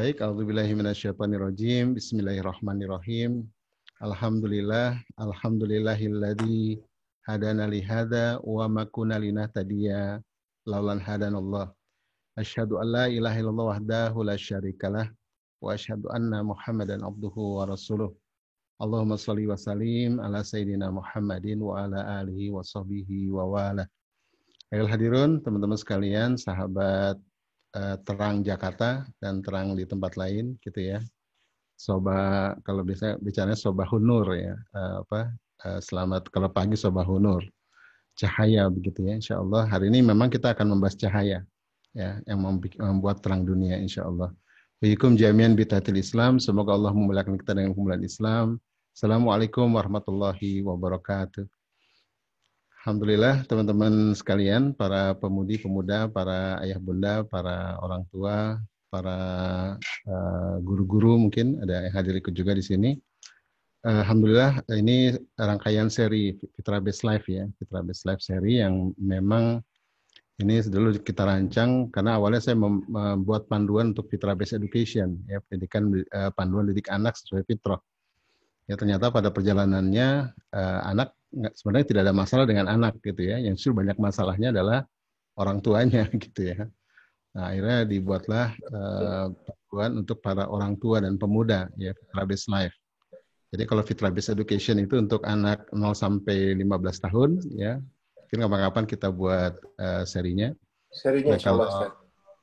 Baik, a'udzubillahi minasyaitonirrajim. Bismillahirrahmanirrahim. Alhamdulillahilladzi hadana li hadza wa ma kunna linahtadiya laulan hadanallah. Asyhadu an la ilaha illallah wahdahu la syarikalah wa asyhadu anna Muhammadan abduhu wa rasuluh. Allahumma shalli wa sallim ala sayyidina Muhammadin wa ala alihi wa sahbihi wa wala. Ayolah hadirun, teman-teman sekalian, sahabat Terang Jakarta dan Terang di tempat lain, gitu ya. Soba, kalau biasa bicaranya Sobahunur ya, selamat kalau pagi Sobahunur, cahaya begitu ya. Insya Allah hari ini memang kita akan membahas cahaya, ya, yang membuat terang dunia, insya Allah. Bikum jami'an bitatil Islam, semoga Allah memuliakan kita dengan kemuliaan Islam. Assalamualaikum warahmatullahi wabarakatuh. Alhamdulillah teman-teman sekalian, para pemudi-pemuda, para ayah bunda, para orang tua, para guru-guru mungkin ada yang hadir ikut juga di sini. Alhamdulillah ini rangkaian seri Fitra Base Life ya, Fitra Base Life seri yang memang ini dulu kita rancang karena awalnya saya membuat panduan untuk Fitra Base Education ya, pendidikan panduan didik anak sesuai fitrah. Ya ternyata pada perjalanannya anak sebenarnya tidak ada masalah dengan anak gitu ya. Yang justru banyak masalahnya adalah orang tuanya gitu ya. Nah, akhirnya dibuatlah panduan untuk para orang tua dan pemuda ya, Fitra Base Life. Jadi kalau Fitra Base Education itu untuk anak 0 sampai 15 tahun ya. Mungkin kapan-kapan kita buat serinya. Serinya insyaallah.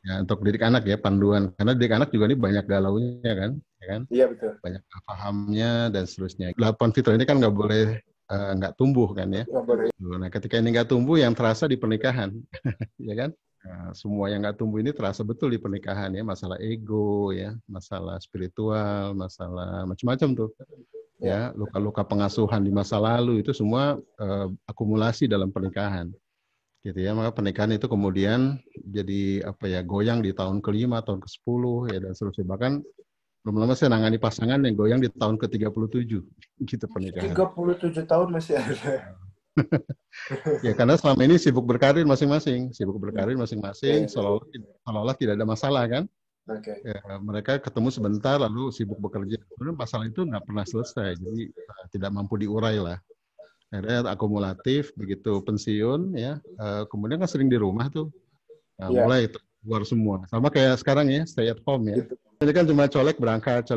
Ya, untuk didik anak ya, panduan. Karena didik anak juga ini banyak galaunya kan. Ya kan? Iya betul. Banyak pahamnya dan seterusnya. 8 fitrah ini kan nggak boleh nggak tumbuh kan ya. Nggak boleh. Nah ketika ini nggak tumbuh yang terasa di pernikahan, ya kan? Nah, semua yang nggak tumbuh ini terasa betul di pernikahan ya. Masalah ego ya, masalah spiritual, masalah macam-macam tuh. Ya, luka-luka pengasuhan di masa lalu itu semua akumulasi dalam pernikahan. Gitu ya, maka pernikahan itu kemudian jadi goyang di tahun ke-5, tahun ke-10 ya dan seterusnya. Bahkan belum lama saya nangani pasangan yang goyang di tahun ke-37 gitu pernikahan. 37 tahun masih ada. Ya karena selama ini sibuk berkarir masing-masing, seolah-olah tidak ada masalah kan. Okay. Ya, mereka ketemu sebentar lalu sibuk bekerja. Sebenarnya masalah itu nggak pernah selesai, jadi tidak mampu diurai lah. Akhirnya akumulatif, begitu pensiun ya, kemudian kan sering di rumah tuh, nah, mulai keluar semua. Sama kayak sekarang ya, stay at home ya. Ini kan cuma colek berangkat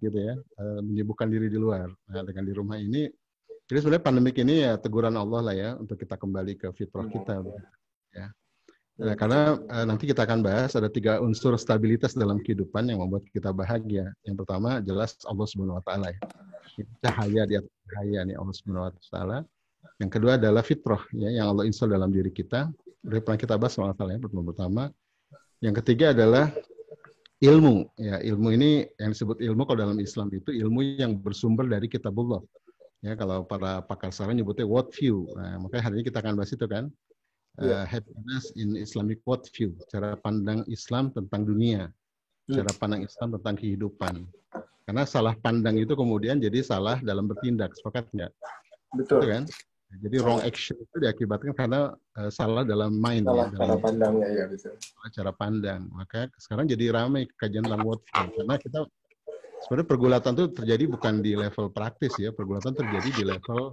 gitu ya, menyibukkan diri di luar. Nah dengan di rumah ini, jadi sebenarnya pandemik ini ya teguran Allah lah ya, untuk kita kembali ke fitrah kita. Ya. Nah, karena nanti kita akan bahas ada 3 unsur stabilitas dalam kehidupan yang membuat kita bahagia. Yang pertama jelas Allah Subhanahu Wa Taala. Cahaya di atas cahaya nih Allah Subhanahu Wa Taala. Yang kedua adalah fitrah ya, yang Allah install dalam diri kita. Udah pernah kita bahas masalahnya pertama. Yang ketiga adalah ilmu. Ya, ilmu ini yang disebut ilmu kalau dalam Islam itu ilmu yang bersumber dari kitabullah. Ya, kalau para pakar saran nyebutnya world view. Nah, makanya hari ini kita akan bahas itu kan. Happiness in Islamic worldview, cara pandang Islam tentang dunia, cara pandang Islam tentang kehidupan. Karena salah pandang itu kemudian jadi salah dalam bertindak, sepakat nggak? Betul. Betul kan? Jadi wrong action itu diakibatkan karena salah dalam mind, salah ya, cara pandangnya ya betul. Cara pandang. Maka sekarang jadi ramai kajian tentang worldview karena kita sebenarnya pergulatan itu terjadi bukan di level praktis ya, pergulatan terjadi di level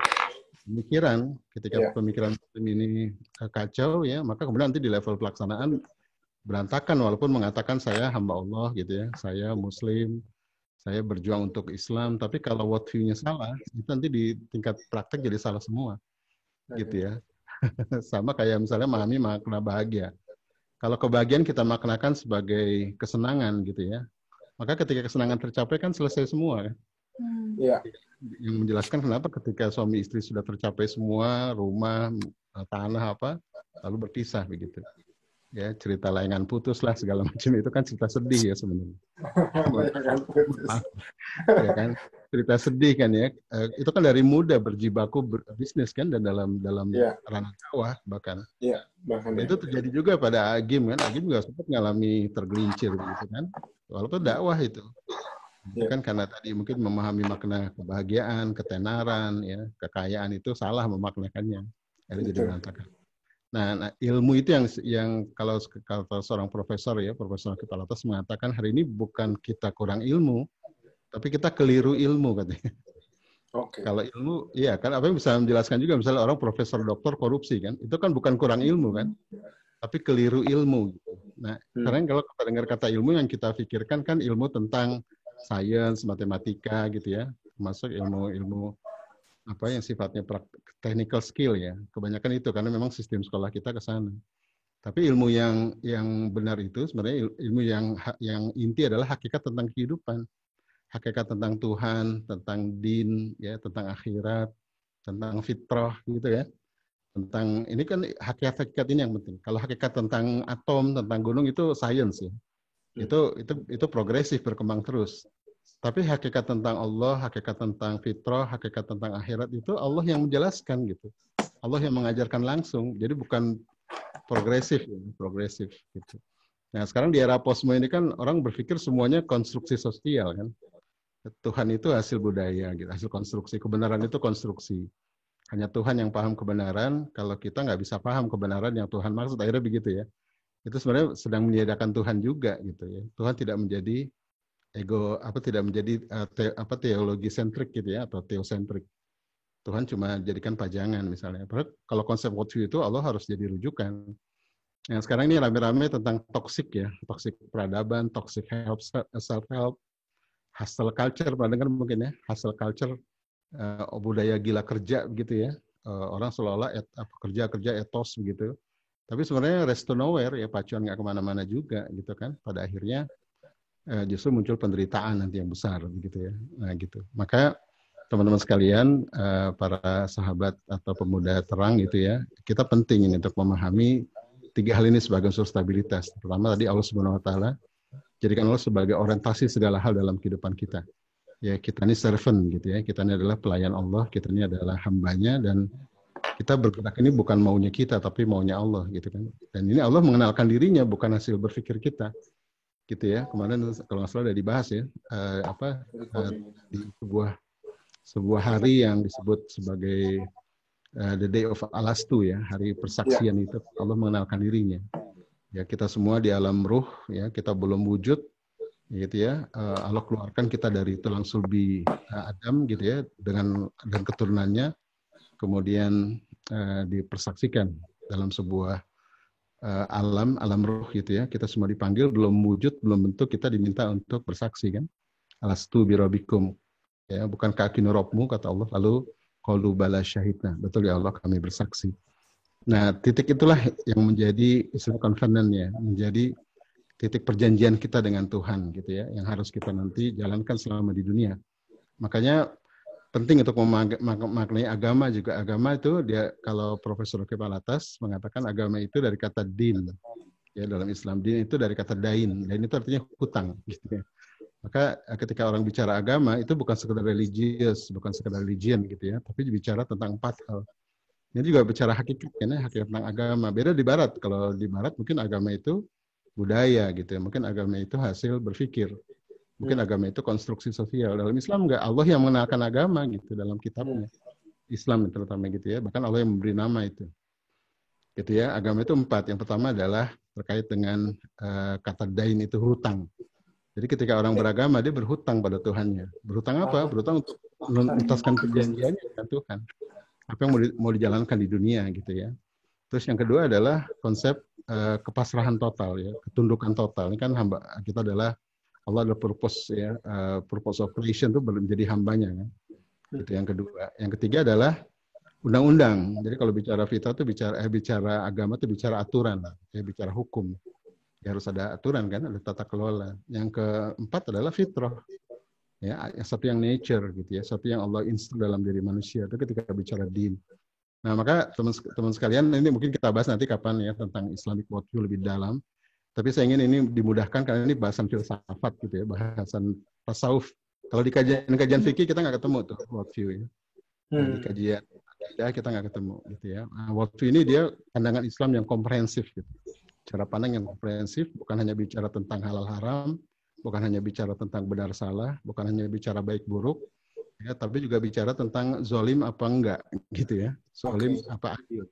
pemikiran. Ketika pemikiran ini kacau ya, maka kemudian nanti di level pelaksanaan berantakan walaupun mengatakan saya hamba Allah gitu ya, saya muslim, saya berjuang untuk Islam, tapi kalau worldview-nya salah, itu nanti di tingkat praktek jadi salah semua. Gitu ya. Sama kayak misalnya memahami makna bahagia. Kalau kebahagiaan kita maknakan sebagai kesenangan gitu ya. Maka ketika kesenangan tercapai kan selesai semua kan. Iya. Yang menjelaskan kenapa ketika suami istri sudah tercapai semua, rumah, tanah lalu berpisah begitu. Ya, cerita layangan putus lah segala macam itu kan cerita sedih ya sebenarnya. Ya kan, cerita sedih kan ya. Itu kan dari muda berjibaku berbisnis kan dan dalam ranah dakwah bahkan. Iya, bahkan itu terjadi juga pada Agim kan. Agim juga sempat mengalami tergelincir gitu kan. Walaupun dakwah itu. Itu kan karena tadi mungkin memahami makna kebahagiaan, ketenaran, ya, kekayaan itu salah memaknakannya. Jadi berantakan. Nah, ilmu itu yang kalau seorang profesor ya, Profesor Kepala Atas mengatakan hari ini bukan kita kurang ilmu, tapi kita keliru ilmu katanya. Oke. Kalau ilmu, iya kan, apa yang bisa menjelaskan juga misalnya orang profesor doktor korupsi kan, itu kan bukan kurang ilmu kan, tapi keliru ilmu. Gitu. Nah, sekarang kalau kita dengar kata ilmu yang kita pikirkan kan ilmu tentang sains, matematika gitu ya, termasuk ilmu-ilmu apa yang sifatnya technical skill ya. Kebanyakan itu karena memang sistem sekolah kita ke sana. Tapi ilmu yang benar itu sebenarnya ilmu yang inti adalah hakikat tentang kehidupan, hakikat tentang Tuhan, tentang din, ya, tentang akhirat, tentang fitrah gitu ya. Tentang ini kan hakikat-hakikat ini yang penting. Kalau hakikat tentang atom, tentang gunung itu sains ya. Itu progresif berkembang terus. Tapi hakikat tentang Allah, hakikat tentang fitrah, hakikat tentang akhirat itu Allah yang menjelaskan gitu. Allah yang mengajarkan langsung. Jadi bukan progresif ya, progresif gitu. Nah, sekarang di era posmo ini kan orang berpikir semuanya konstruksi sosial kan. Tuhan itu hasil budaya gitu, hasil konstruksi. Kebenaran itu konstruksi. Hanya Tuhan yang paham kebenaran, kalau kita nggak bisa paham kebenaran yang Tuhan maksud, akhirnya begitu ya. Itu sebenarnya sedang meniadakan Tuhan juga gitu ya. Tuhan tidak menjadi tidak menjadi teologi sentrik gitu ya, atau teosentrik. Tuhan cuma jadikan pajangan misalnya. Padahal kalau konsep worldview itu Allah harus jadi rujukan. Yang sekarang ini rame-rame tentang toxic ya, toxic peradaban, toxic help, self-help, hustle culture, pernah dengar mungkin ya, hustle culture, budaya gila kerja begitu ya. Orang seolah-olah kerja etos begitu. Tapi sebenarnya rest to nowhere ya, pacuan nggak kemana-mana juga gitu kan. Pada akhirnya justru muncul penderitaan nanti yang besar begitu ya. Nah gitu. Maka teman-teman sekalian, para sahabat atau pemuda terang gitu ya, kita penting ini untuk memahami tiga hal ini sebagai unsur stabilitas. Pertama tadi Allah Subhanahu Wa Taala jadikan Allah sebagai orientasi segala hal dalam kehidupan kita. Ya kita ini servant gitu ya, kita ini adalah pelayan Allah, kita ini adalah hambanya, dan kita bergerak ini bukan maunya kita tapi maunya Allah gitu kan. Dan ini Allah mengenalkan dirinya bukan hasil berpikir kita gitu ya. Kemarin kalau nggak salah udah dibahas ya, di sebuah hari yang disebut sebagai the day of Alastu ya, hari persaksian itu Allah mengenalkan dirinya. Ya kita semua di alam ruh ya, kita belum wujud gitu ya. Allah keluarkan kita dari tulang sulbi Adam gitu ya, dan keturunannya, kemudian dipersaksikan dalam sebuah alam ruh gitu ya. Kita semua dipanggil, belum wujud, belum bentuk, kita diminta untuk bersaksi kan. Alastu birobikum. Ya, bukan kakinu robmu kata Allah, lalu qalu bala syahidna. Betul ya Allah, kami bersaksi. Nah, titik itulah yang menjadi istilah covenant-nya, menjadi titik perjanjian kita dengan Tuhan gitu ya, yang harus kita nanti jalankan selama di dunia. Makanya penting untuk memaknai agama juga. Agama itu dia, kalau Profesor Kepala Atas mengatakan agama itu dari kata din. Ya, dalam Islam din itu dari kata dain. Dain itu artinya hutang gitu ya. Maka ketika orang bicara agama itu bukan sekedar religius, bukan sekedar religion gitu ya, tapi bicara tentang 4 hal. Ini juga bicara hakikat, ya, hakikat tentang agama. Beda di Barat. Kalau di Barat mungkin agama itu budaya gitu ya, mungkin agama itu hasil berpikir, mungkin agama itu konstruksi sosial. Dalam Islam enggak, Allah yang mengenalkan agama gitu dalam kitabnya. Islam terutama gitu ya, bahkan Allah yang memberi nama itu. Gitu ya, agama itu 4. Yang pertama adalah terkait dengan kata dain itu hutang. Jadi ketika orang beragama, dia berhutang pada Tuhannya. Berhutang apa? Berhutang untuk menuntaskan perjanjiannya dengan Tuhan. Apa yang mau dijalankan di dunia gitu ya. Terus yang kedua adalah konsep kepasrahan total ya, ketundukan total. Ini kan hamba kita adalah Allah adalah purpose ya, purpose of creation itu menjadi hambanya kan. Itu yang kedua. Yang ketiga adalah undang-undang. Jadi kalau bicara fitrah itu bicara agama itu bicara aturan, ya bicara hukum. Ya, harus ada aturan kan, ada tata kelola. Yang keempat adalah fitrah. Ya, satu yang nature gitu ya, satu yang Allah instruksi dalam diri manusia. Itu ketika bicara din. Nah, maka teman-teman sekalian, ini mungkin kita bahas nanti kapan ya tentang Islamic worldview lebih dalam. Tapi saya ingin ini dimudahkan karena ini bahasan filsafat gitu ya, bahasan tasawuf. Kalau di kajian fikih kita nggak ketemu tuh worldview ya. Nah, di kajian akidah kita nggak ketemu gitu ya. Nah, worldview ini dia pandangan Islam yang komprehensif gitu. Cara pandang yang komprehensif, bukan hanya bicara tentang halal haram, bukan hanya bicara tentang benar salah, bukan hanya bicara baik buruk, ya, tapi juga bicara tentang zolim apa enggak, gitu ya. Zolim apa adil,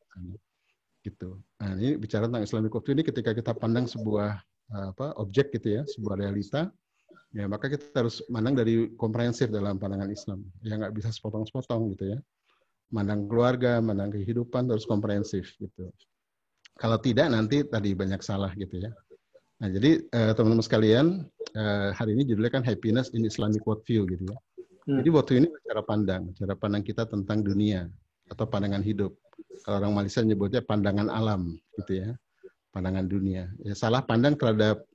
gitu. Nah, ini bicara tentang Islamic worldview ini ketika kita pandang sebuah objek gitu ya, sebuah realita, ya maka kita harus mandang dari komprehensif dalam pandangan Islam. Ya nggak bisa sepotong-sepotong gitu ya. Mandang keluarga, mandang kehidupan terus komprehensif gitu. Kalau tidak nanti tadi banyak salah gitu ya. Nah, jadi teman-teman sekalian, hari ini judulnya kan Happiness in Islamic Worldview gitu ya. Jadi worldview ini cara pandang kita tentang dunia atau pandangan hidup. Kalau orang Malaysia nyebutnya pandangan alam gitu ya, pandangan dunia. Ya, salah pandang terhadap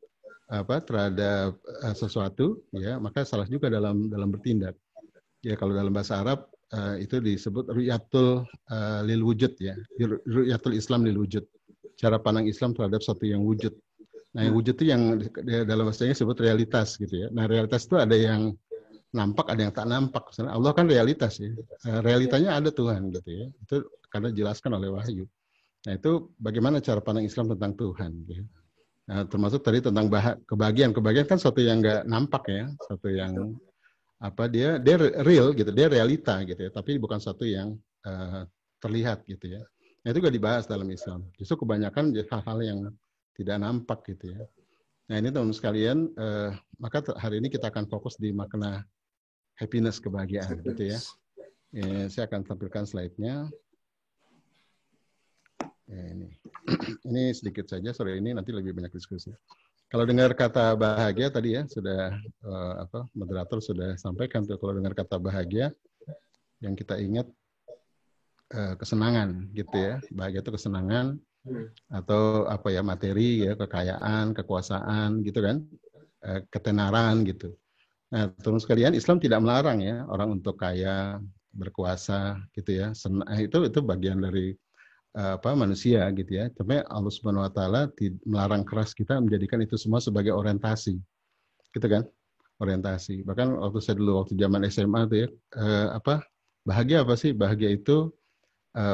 sesuatu ya, maka salah juga dalam bertindak. Ya kalau dalam bahasa Arab itu disebut ru'yatul lil wujud ya, ru'yatul Islam lil wujud. Cara pandang Islam terhadap sesuatu yang wujud. Nah, yang wujud itu yang dalam bahasanya disebut realitas gitu ya. Nah, realitas itu ada yang nampak, ada yang tak nampak. Misalnya Allah kan realitas ya. Realitanya ada Tuhan gitu ya. Itu karena dijelaskan oleh wahyu. Nah, itu bagaimana cara pandang Islam tentang Tuhan gitu. Nah, termasuk tadi tentang kebahagiaan. Kebahagiaan kan sesuatu yang nggak nampak ya, sesuatu yang dia real gitu, dia realita gitu ya, tapi bukan sesuatu yang terlihat gitu ya. Nah, itu juga dibahas dalam Islam. Justru kebanyakan hal-hal yang tidak nampak gitu ya. Nah, ini teman-teman sekalian, maka hari ini kita akan fokus di makna happiness, kebahagiaan gitu ya. Saya akan tampilkan slide-nya. Ini sedikit saja, sore ini nanti lebih banyak diskusi. Kalau dengar kata bahagia tadi ya sudah moderator sudah sampaikan tuh, kalau dengar kata bahagia yang kita ingat kesenangan gitu ya. Bahagia itu kesenangan atau materi ya, kekayaan, kekuasaan gitu kan. Ketenaran gitu. Nah, teman sekalian, Islam tidak melarang ya orang untuk kaya, berkuasa gitu ya. Itu bagian dari manusia gitu ya. Tapi Allah Subhanahu wa taala melarang keras kita menjadikan itu semua sebagai orientasi. Gitu kan? Orientasi. Bahkan waktu zaman SMA tuh ya, bahagia apa sih? Bahagia itu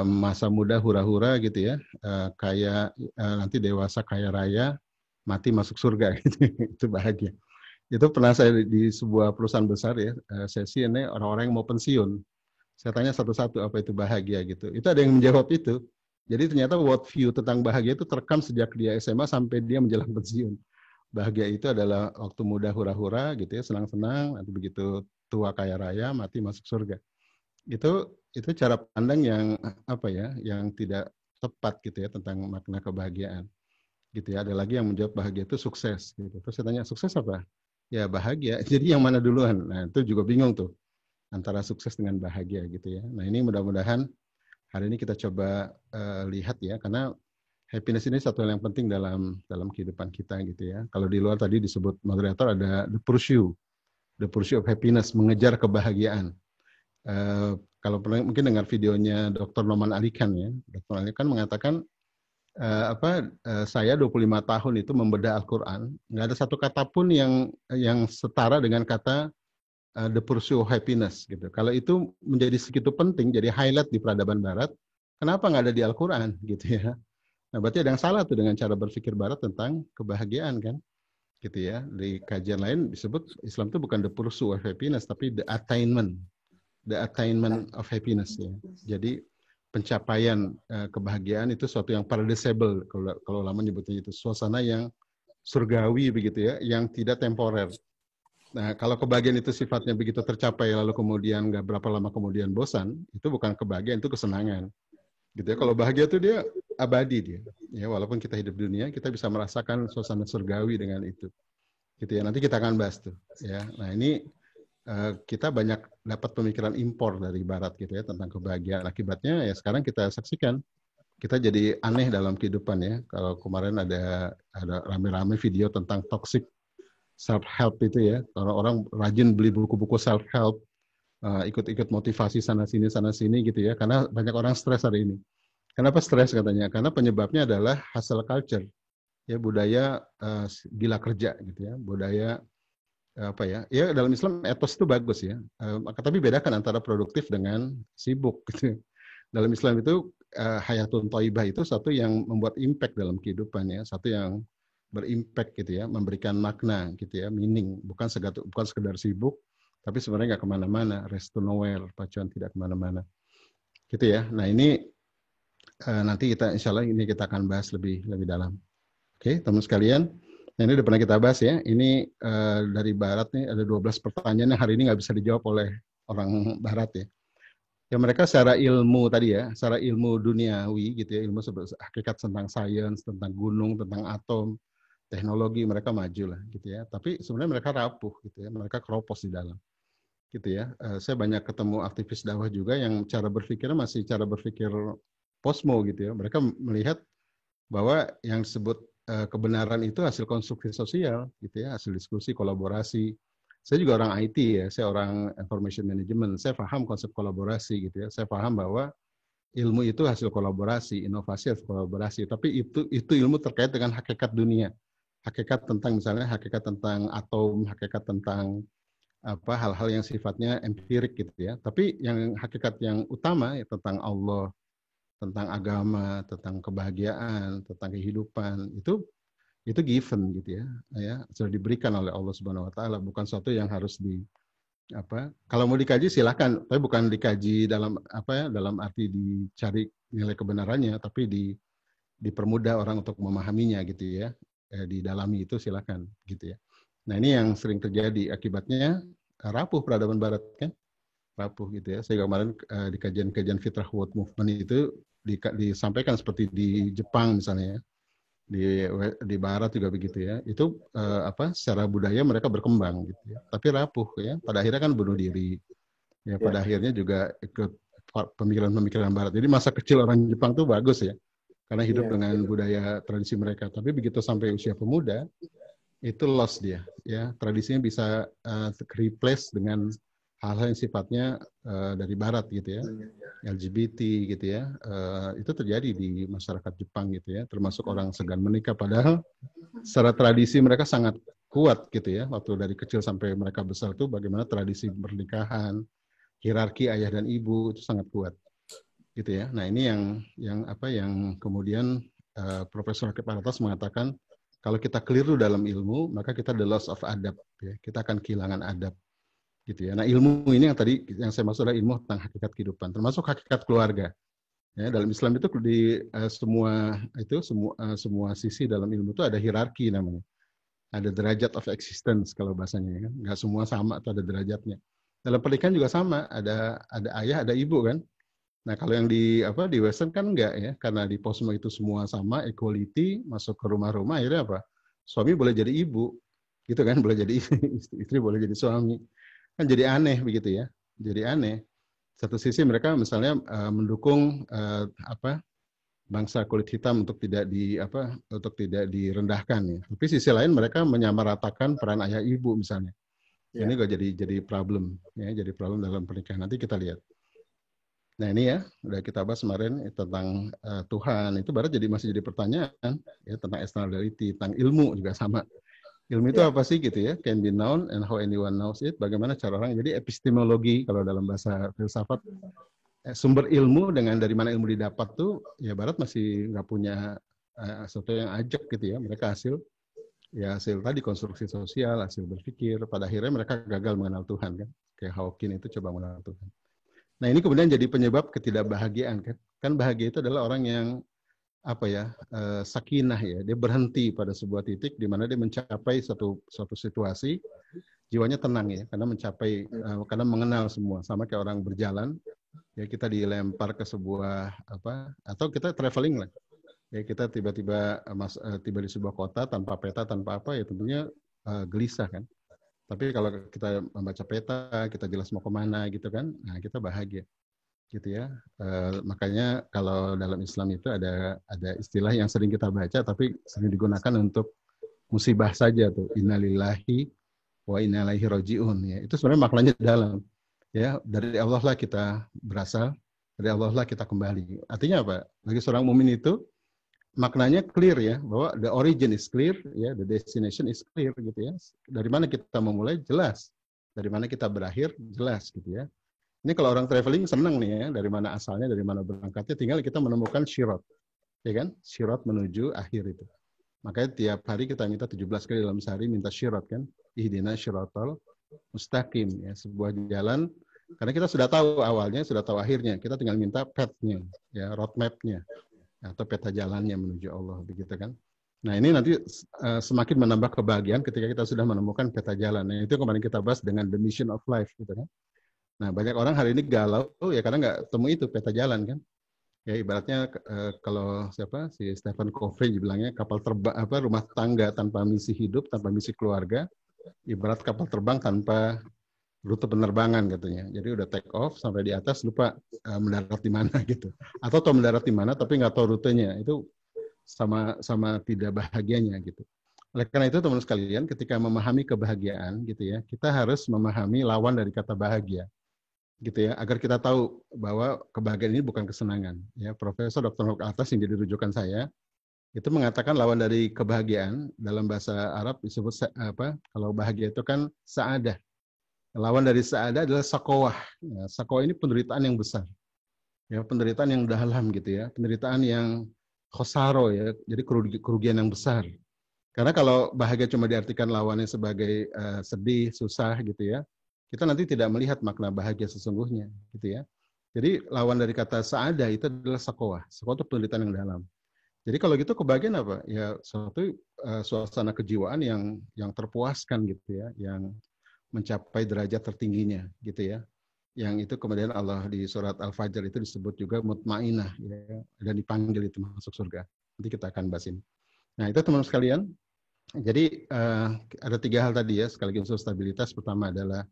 masa muda hura-hura gitu ya. Nanti dewasa kaya raya, mati masuk surga gitu. Itu bahagia. Itu pernah saya di sebuah perusahaan besar ya, sesi ini orang-orang yang mau pensiun. Saya tanya satu-satu apa itu bahagia gitu. Itu ada yang menjawab itu. Jadi ternyata worldview tentang bahagia itu terekam sejak dia SMA sampai dia menjelang pensiun. Bahagia itu adalah waktu muda hura-hura gitu ya, senang-senang, nanti begitu tua kaya raya, mati masuk surga. Itu cara pandang yang yang tidak tepat gitu ya tentang makna kebahagiaan. Gitu ya. Ada lagi yang menjawab bahagia itu sukses gitu. Terus saya tanya, sukses apa? Ya bahagia. Jadi yang mana duluan? Nah, itu juga bingung tuh antara sukses dengan bahagia gitu ya. Nah, ini mudah-mudahan hari ini kita coba lihat ya, karena happiness ini satu hal yang penting dalam kehidupan kita gitu ya. Kalau di luar tadi disebut moderator ada the pursuit of happiness, mengejar kebahagiaan. Kalau pernah mungkin dengar videonya Dr. Noman Ali Khan ya, Dr. Ali Khan mengatakan saya 25 tahun itu membedah Al-Quran, nggak ada satu kata pun yang setara dengan kata the pursuit of happiness gitu. Kalau itu menjadi segitu penting, jadi highlight di peradaban Barat, kenapa nggak ada di Al-Quran gitu ya? Nah, berarti ada yang salah tuh dengan cara berpikir Barat tentang kebahagiaan kan, gitu ya. Di kajian lain disebut Islam itu bukan the pursuit of happiness, tapi the attainment of happiness ya. Jadi pencapaian kebahagiaan itu suatu yang paradisable, kalau ulama nyebutnya itu, suasana yang surgawi begitu ya, yang tidak temporer. Nah, kalau kebahagiaan itu sifatnya begitu tercapai lalu kemudian nggak berapa lama kemudian bosan, itu bukan kebahagiaan, itu kesenangan. Gitu ya. Kalau bahagia itu dia abadi dia. Ya, walaupun kita hidup di dunia, kita bisa merasakan suasana surgawi dengan itu. Gitu ya. Nanti kita akan bahas tuh, ya. Nah, ini kita banyak dapat pemikiran impor dari barat gitu ya tentang kebahagiaan. Akibatnya ya sekarang kita saksikan kita jadi aneh dalam kehidupan ya. Kalau kemarin ada rame-rame video tentang toxic self-help itu ya, orang rajin beli buku-buku self-help, ikut-ikut motivasi sana-sini gitu ya, karena banyak orang stres hari ini. Kenapa stres katanya? Karena penyebabnya adalah hustle culture, ya budaya gila kerja gitu ya, budaya ya dalam Islam etos itu bagus ya, tapi bedakan antara produktif dengan sibuk gitu. Dalam Islam itu hayatun thayyibah itu satu yang membuat impact dalam kehidupan ya, satu yang berimpact gitu ya, memberikan makna gitu ya, meaning, bukan sekedar sibuk, tapi sebenarnya nggak kemana-mana, rest to nowhere, pacuan tidak kemana-mana, gitu ya. Nah ini nanti kita insya Allah ini kita akan bahas lebih dalam. Oke, teman sekalian. Nah, ini udah pernah kita bahas ya. Ini dari Barat nih ada 12 pertanyaan yang hari ini nggak bisa dijawab oleh orang Barat ya. Ya mereka secara ilmu tadi ya, secara ilmu duniawi gitu ya, ilmu hakikat tentang sains, tentang gunung, tentang atom, teknologi mereka maju lah gitu ya. Tapi sebenarnya mereka rapuh gitu ya, mereka keropos di dalam gitu ya. Saya banyak ketemu aktivis dakwah juga yang cara berpikirnya masih cara berpikir posmo gitu ya. Mereka melihat bahwa yang disebut kebenaran itu hasil konstruksi sosial gitu ya, hasil diskusi, kolaborasi. Saya juga orang IT ya, saya orang information management, saya paham konsep kolaborasi gitu ya. Saya paham bahwa ilmu itu hasil kolaborasi, inovasi hasil kolaborasi, tapi itu ilmu terkait dengan hakikat dunia. Hakikat tentang misalnya hakikat tentang atom, hakikat tentang apa hal-hal yang sifatnya empirik gitu ya. Tapi yang hakikat yang utama ya tentang Allah, tentang agama, tentang kebahagiaan, tentang kehidupan, itu given gitu ya, sudah diberikan oleh Allah Subhanahu wa taala, bukan sesuatu yang harus kalau mau dikaji silakan, tapi bukan dikaji dalam dalam arti dicari nilai kebenarannya, tapi dipermudah orang untuk memahaminya gitu ya. Didalami itu silakan gitu ya. Nah, ini yang sering terjadi akibatnya rapuh peradaban barat kan? Rapuh gitu ya. Sehingga kemarin di kajian-kajian Fitrah World Movement itu disampaikan seperti di Jepang misalnya ya. Di barat juga begitu ya. Itu secara budaya mereka berkembang gitu ya. Tapi rapuh ya. Pada akhirnya kan bunuh diri. Ya, pada akhirnya juga ikut pemikiran-pemikiran barat. Jadi masa kecil orang Jepang tuh bagus ya. Karena hidup dengan budaya tradisi mereka. Tapi begitu sampai usia pemuda itu lost dia ya. Tradisinya bisa replace dengan hal-hal yang sifatnya dari barat gitu ya. LGBT gitu ya, itu terjadi di masyarakat Jepang gitu ya, termasuk orang segan menikah, padahal secara tradisi mereka sangat kuat gitu ya, waktu dari kecil sampai mereka besar tuh bagaimana tradisi pernikahan, hierarki ayah dan ibu itu sangat kuat gitu ya. Nah ini yang kemudian Profesor Kepalatas mengatakan kalau kita keliru dalam ilmu maka kita the loss of adab ya, kita akan kehilangan adab gitu ya. Nah ilmu ini yang tadi yang saya maksud adalah ilmu tentang hakikat kehidupan, termasuk hakikat keluarga. Ya, dalam Islam itu di semua sisi dalam ilmu itu ada hierarki namanya, ada derajat of existence kalau bahasanya kan, nggak semua sama atau ada derajatnya. Dalam pernikahan juga sama, ada ayah, ada ibu kan. Nah kalau yang di Western kan enggak ya, karena di posmo itu semua sama, equality, masuk ke rumah-rumah akhirnya apa? Suami boleh jadi ibu, gitu kan, boleh jadi istri boleh jadi suami. Kan jadi aneh begitu ya, jadi aneh. Satu sisi mereka misalnya mendukung bangsa kulit hitam untuk tidak direndahkan ya. Tapi sisi lain mereka menyamaratakan peran ayah ibu misalnya. Ini juga jadi problem ya, jadi problem dalam pernikahan. Nanti kita lihat. Nah ini ya, udah kita bahas kemarin tentang Tuhan. Itu barat masih jadi pertanyaan ya, tentang externality, tentang ilmu juga sama. Ilmu itu apa sih gitu ya? Can be known and how anyone knows it. Bagaimana cara orang? Jadi epistemologi kalau dalam bahasa filsafat, sumber ilmu dengan dari mana ilmu didapat tuh ya barat masih nggak punya sesuatu yang ajak gitu ya. Mereka hasil tadi konstruksi sosial, hasil berpikir. Pada akhirnya mereka gagal mengenal Tuhan kan. Kayak Hawking itu coba mengenal Tuhan. Nah ini kemudian jadi penyebab ketidakbahagiaan kan. Kan bahagia itu adalah orang yang sakinah ya, dia berhenti pada sebuah titik di mana dia mencapai suatu situasi, jiwanya tenang ya, karena mengenal semua, sama kayak orang berjalan, ya kita dilempar ke sebuah atau kita traveling lah, ya kita tiba-tiba tiba di sebuah kota tanpa peta tanpa apa ya tentunya gelisah kan, tapi kalau kita membaca peta kita jelas mau kemana gitu kan, nah kita bahagia. Gitu ya, makanya kalau dalam Islam itu ada istilah yang sering kita baca tapi sering digunakan untuk musibah saja tuh, innalillahi wa inna ilaihi rajiun ya, itu sebenarnya maknanya dalam ya, dari Allah lah kita berasal, dari Allah lah kita kembali. Artinya apa? Bagi seorang mukmin itu maknanya clear ya, bahwa the origin is clear ya, the destination is clear gitu ya, dari mana kita memulai jelas, dari mana kita berakhir jelas gitu ya. Ini kalau orang traveling senang nih ya, dari mana asalnya, dari mana berangkatnya, tinggal kita menemukan syirat. Ya kan? Syirat menuju akhir itu. Makanya tiap hari kita minta 17 kali dalam sehari minta syirat kan. Ihdina syiratal mustaqim. Ya, sebuah jalan. Karena kita sudah tahu awalnya, sudah tahu akhirnya. Kita tinggal minta path-nya, ya, roadmap-nya. atau peta jalannya menuju Allah, begitu kan? Nah, ini nanti semakin menambah kebahagiaan ketika kita sudah menemukan peta jalan. Nah, itu kemarin kita bahas dengan the mission of life, gitu kan? Nah, banyak orang hari ini galau ya karena nggak temu itu peta jalan kan? Ya ibaratnya kalau siapa si Stephen Covey bilangnya kapal terbang rumah tangga tanpa misi hidup, tanpa misi keluarga, ibarat kapal terbang tanpa rute penerbangan katanya. Jadi udah take off sampai di atas lupa mendarat di mana gitu. Atau tahu mendarat di mana tapi nggak tahu rutenya. Itu sama tidak bahagianya gitu. Oleh karena itu teman sekalian, ketika memahami kebahagiaan gitu ya, kita harus memahami lawan dari kata bahagia gitu ya, agar kita tahu bahwa kebahagiaan ini bukan kesenangan. Ya, Profesor Dr. Nur Atas yang jadi rujukan saya itu mengatakan lawan dari kebahagiaan dalam bahasa Arab disebut kalau bahagia itu kan sa'adah. Lawan dari sa'adah adalah sakowah. Ya, sakowah ini penderitaan yang besar. Ya, penderitaan yang dalam gitu ya, penderitaan yang khosaro ya, jadi kerugian yang besar. Karena kalau bahagia cuma diartikan lawannya sebagai sedih, susah gitu ya, kita nanti tidak melihat makna bahagia sesungguhnya gitu ya. Jadi lawan dari kata sa'ada itu adalah sakowah. Sakowah itu penderitaan yang dalam. Jadi kalau gitu kebahagiaan apa? Ya suatu suasana kejiwaan yang terpuaskan gitu ya, yang mencapai derajat tertingginya gitu ya. Yang itu kemudian Allah di surat Al-Fajr itu disebut juga mutmainah ya, dan dipanggil itu masuk surga. Nanti kita akan bahas ini. Nah, itu teman sekalian. Jadi ada 3 hal tadi ya, sekaligus unsur stabilitas. Pertama adalah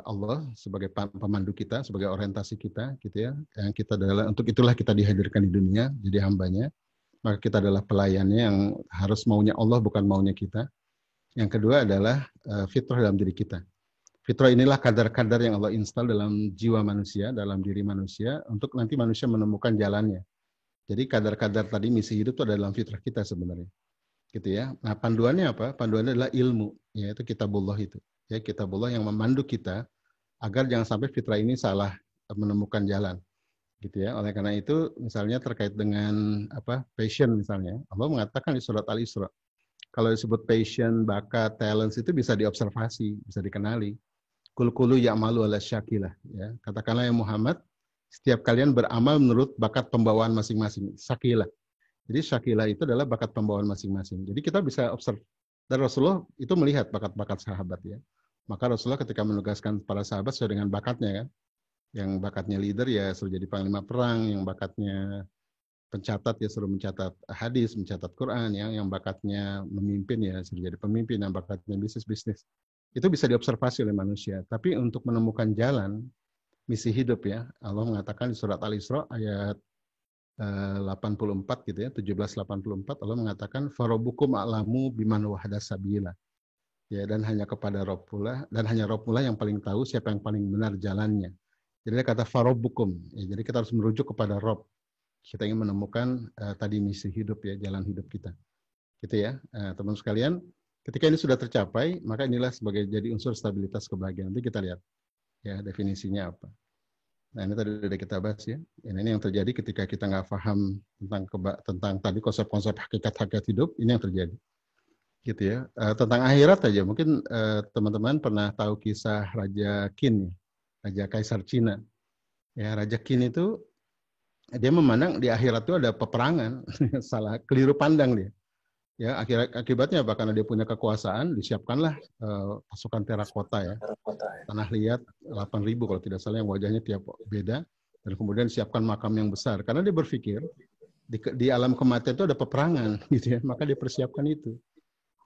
Allah sebagai pemandu kita, sebagai orientasi kita, gitu ya. Yang kita adalah untuk itulah kita dihadirkan di dunia, jadi hambanya. Maka kita adalah pelayannya yang harus maunya Allah, bukan maunya kita. Yang kedua adalah fitrah dalam diri kita. Fitrah inilah kadar-kadar yang Allah install dalam jiwa manusia, dalam diri manusia, untuk nanti manusia menemukan jalannya. Jadi kadar-kadar tadi misi hidup itu ada dalam fitrah kita sebenarnya. Gitu ya. Nah, panduannya apa? Panduannya adalah ilmu, yaitu kitabullah itu. Ya, kitabullah yang memandu kita agar jangan sampai fitrah ini salah menemukan jalan. Gitu ya. Oleh karena itu, misalnya terkait dengan passion misalnya, Allah mengatakan di surat Al-Isra, kalau disebut passion, bakat, talents itu bisa diobservasi, bisa dikenali. Kul-kulu ya'malu ala syakilah. Ya. Katakanlah ya Muhammad, setiap kalian beramal menurut bakat pembawaan masing-masing. Syakilah. Jadi syakilah itu adalah bakat pembawaan masing-masing. Jadi kita bisa observe. Dan Rasulullah itu melihat bakat-bakat sahabat ya. Maka Rasulullah ketika menugaskan para sahabat sesuai dengan bakatnya kan. Yang bakatnya leader ya suruh jadi panglima perang, yang bakatnya pencatat ya suruh mencatat hadis, mencatat Quran, yang bakatnya memimpin ya suruh jadi pemimpin, yang bakatnya bisnis. Itu bisa diobservasi oleh manusia. Tapi untuk menemukan jalan, misi hidup ya, Allah mengatakan di surat Al-Isra ayat 84 gitu ya, 1784 Allah mengatakan farabukum a'lamu biman wahda sabila. Ya, dan hanya kepada Rabb pula, dan hanya Rabb pula yang paling tahu siapa yang paling benar jalannya. Jadi kata farabukum, ya, jadi kita harus merujuk kepada Rabb. Kita ingin menemukan tadi misi hidup ya, jalan hidup kita. Gitu ya, teman sekalian. Ketika ini sudah tercapai, maka inilah sebagai jadi unsur stabilitas kebahagiaan. Nanti kita lihat ya definisinya apa. Nah ini tadi sudah kita bahas ya. Ini yang terjadi ketika kita nggak paham tentang tadi konsep-konsep hakikat hidup, ini yang terjadi. Gitu ya. Tentang akhirat aja, mungkin teman-teman pernah tahu kisah Raja Qin, Raja Kaisar Cina. Ya, Raja Qin itu dia memandang di akhirat itu ada peperangan, salah, keliru pandang dia. Ya, akibatnya apa? Karena dia punya kekuasaan, disiapkanlah pasukan terakota ya. Tanah liat 8.000 kalau tidak salah yang wajahnya tiap beda. Dan kemudian disiapkan makam yang besar. Karena dia berpikir di alam kematian itu ada peperangan gitu ya. Maka dia persiapkan itu.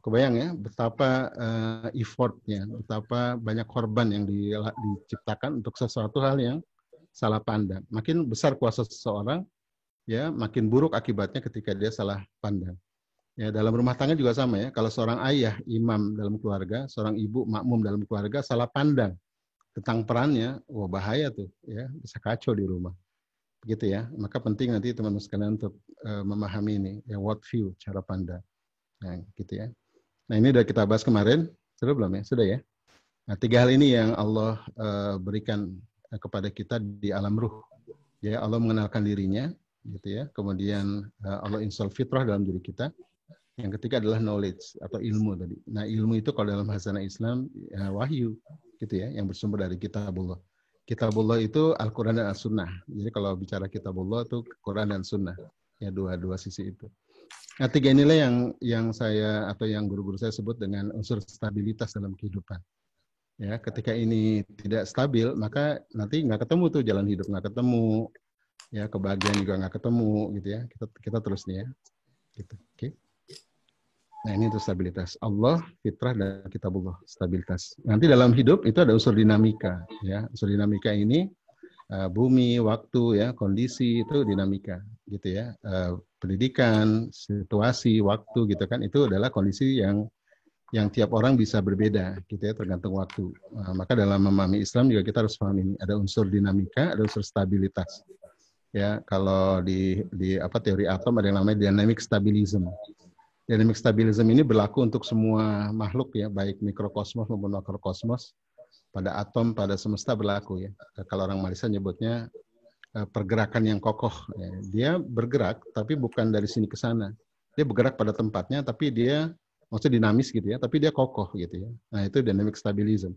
Kebayang ya betapa effortnya, betapa banyak korban yang diciptakan untuk sesuatu hal yang salah pandang. Makin besar kuasa seseorang, ya makin buruk akibatnya ketika dia salah pandang. Ya, dalam rumah tangga juga sama ya. Kalau seorang ayah imam dalam keluarga, seorang ibu makmum dalam keluarga salah pandang tentang perannya, wah bahaya tuh ya, bisa kacau di rumah. Begitu ya. Maka penting nanti teman-teman sekalian untuk memahami ini, ya what view, cara pandang. Nah, gitu ya. Nah, ini udah kita bahas kemarin, sudah belum ya? Sudah ya. Nah, 3 hal ini yang Allah berikan kepada kita di alam ruh. Ya, Allah mengenalkan dirinya, gitu ya. Kemudian Allah install fitrah dalam diri kita. Yang ketiga adalah knowledge atau ilmu tadi. Nah, ilmu itu kalau dalam bahasa Islam wahyu gitu ya, yang bersumber dari kitabullah. Kitabullah itu Al-Quran dan As-Sunnah. Jadi kalau bicara Kitabullah itu Quran dan Sunnah. Ya dua sisi itu. Nah, tiga inilah yang saya atau yang guru-guru saya sebut dengan unsur stabilitas dalam kehidupan. Ya, ketika ini tidak stabil, maka nanti nggak ketemu tuh jalan hidup, nggak ketemu, ya kebahagiaan juga nggak ketemu, gitu ya. Kita terus nih ya, gitu. Oke. Nah ini untuk stabilitas. Allah, fitrah, dan kitabullah, stabilitas. Nanti dalam hidup itu ada unsur dinamika, ya. Unsur dinamika ini bumi, waktu, ya, kondisi itu dinamika, gitu ya. Pendidikan, situasi, waktu, gitu kan, itu adalah kondisi yang tiap orang bisa berbeda, gitu ya, tergantung waktu. Maka dalam memahami Islam juga kita harus paham ini. Ada unsur dinamika, ada unsur stabilitas. Ya, kalau di teori atom ada yang namanya dynamic stabilism. Dynamic stabilism ini berlaku untuk semua makhluk ya, baik mikrokosmos maupun makrokosmos. Pada atom, pada semesta berlaku ya. Kalau orang Malaysia nyebutnya pergerakan yang kokoh. Ya. Dia bergerak, tapi bukan dari sini ke sana. Dia bergerak pada tempatnya, tapi dia maksudnya dinamis gitu ya, tapi dia kokoh gitu ya. Nah itu dynamic stabilism.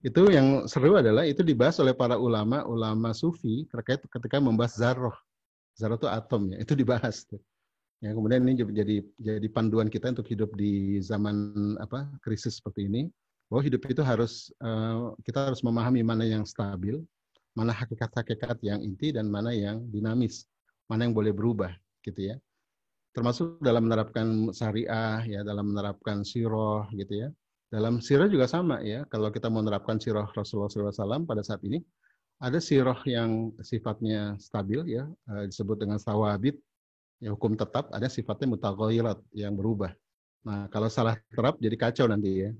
Itu yang seru adalah itu dibahas oleh para ulama sufi terkait ketika membahas zarroh. Zarroh itu atom ya, itu dibahas tuh. Ya, kemudian ini jadi panduan kita untuk hidup di zaman krisis seperti ini. Bahwa hidup itu kita harus memahami mana yang stabil, mana hakikat-hakikat yang inti dan mana yang dinamis, mana yang boleh berubah, gitu ya. Termasuk dalam menerapkan syariah, ya, dalam menerapkan sirah, gitu ya. Dalam sirah juga sama ya. Kalau kita mau menerapkan sirah Rasulullah SAW pada saat ini, ada sirah yang sifatnya stabil ya, disebut dengan sawabit. Ya, hukum tetap, ada sifatnya mutaghayyirat yang berubah. Nah, kalau salah terap jadi kacau nanti ya.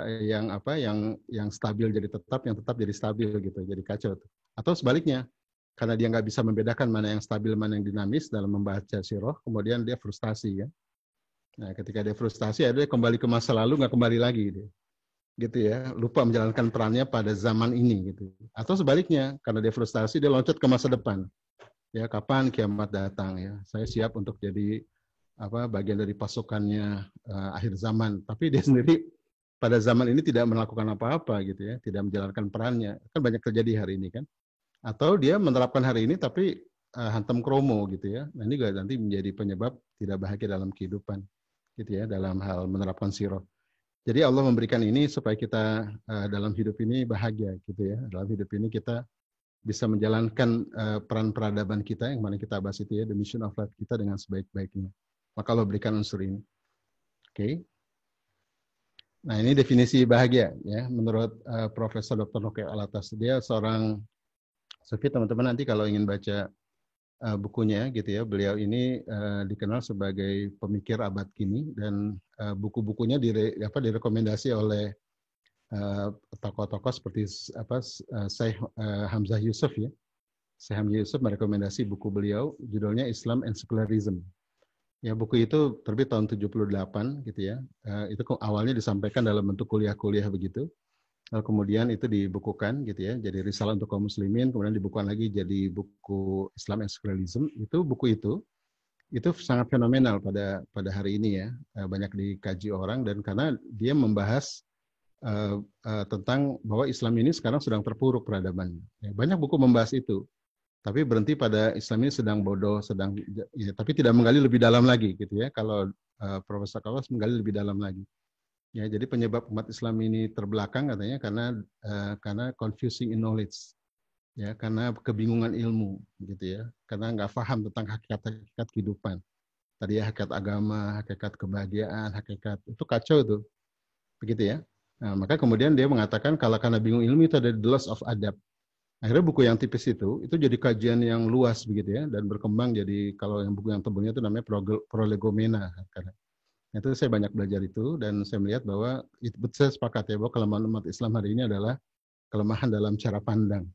Yang stabil jadi tetap, yang tetap jadi stabil gitu, jadi kacau. Atau sebaliknya, karena dia nggak bisa membedakan mana yang stabil, mana yang dinamis dalam membaca sirah, kemudian dia frustasi ya. Nah, ketika dia frustasi, dia kembali ke masa lalu, nggak kembali lagi gitu ya, lupa menjalankan perannya pada zaman ini gitu. Atau sebaliknya, karena dia frustasi, dia loncat ke masa depan. Ya, kapan kiamat datang ya, saya siap untuk jadi bagian dari pasukannya akhir zaman, tapi dia sendiri pada zaman ini tidak melakukan apa-apa gitu ya, tidak menjalankan perannya. Kan banyak terjadi hari ini kan. Atau dia menerapkan hari ini tapi hantam kromo gitu ya. Nah, ini juga nanti menjadi penyebab tidak bahagia dalam kehidupan gitu ya, dalam hal menerapkan sirah. Jadi Allah memberikan ini supaya kita dalam hidup ini bahagia gitu ya. Dalam hidup ini kita bisa menjalankan peran peradaban kita yang mana kita bahas itu ya, the mission of life kita dengan sebaik-baiknya. Maka Allah berikan unsur ini. Oke. Nah, ini definisi bahagia ya menurut Profesor Dr. Noke Alatas. Dia seorang sufi, teman-teman nanti kalau ingin baca bukunya gitu ya. Beliau ini dikenal sebagai pemikir abad kini dan buku-bukunya direkomendasi oleh tokoh-tokoh seperti Syekh Hamzah Yusuf ya. Syekh Hamzah Yusuf merekomendasi buku beliau, judulnya Islam and Secularism. Ya, buku itu terbit tahun 78 gitu ya. Itu awalnya disampaikan dalam bentuk kuliah-kuliah begitu. Lalu kemudian itu dibukukan gitu ya, jadi risalah untuk kaum muslimin, kemudian dibukukan lagi jadi buku Islam and Secularism. Itu buku itu sangat fenomenal pada hari ini ya. Banyak dikaji orang dan karena dia membahas tentang bahwa Islam ini sekarang sedang terpuruk peradabannya. Ya, banyak buku membahas itu, tapi berhenti pada Islam ini sedang bodoh, ya, tapi tidak menggali lebih dalam lagi, gitu ya. Kalau Profesor Kawas menggali lebih dalam lagi. Ya, jadi penyebab umat Islam ini terbelakang katanya karena confusing in knowledge, ya, karena kebingungan ilmu, gitu ya, karena nggak paham tentang hakikat kehidupan. Tadi ya hakikat agama, hakikat kebahagiaan, hakikat itu kacau tuh, begitu ya. Nah, maka kemudian dia mengatakan kalau karena bingung ilmu itu ada the loss of adab. Akhirnya buku yang tipis itu jadi kajian yang luas begitu ya dan berkembang jadi kalau yang buku yang tebalnya itu namanya prolegomena. Karena itu saya banyak belajar itu dan saya melihat bahwa saya sepakat ya bahwa kelemahan umat Islam hari ini adalah kelemahan dalam cara pandang,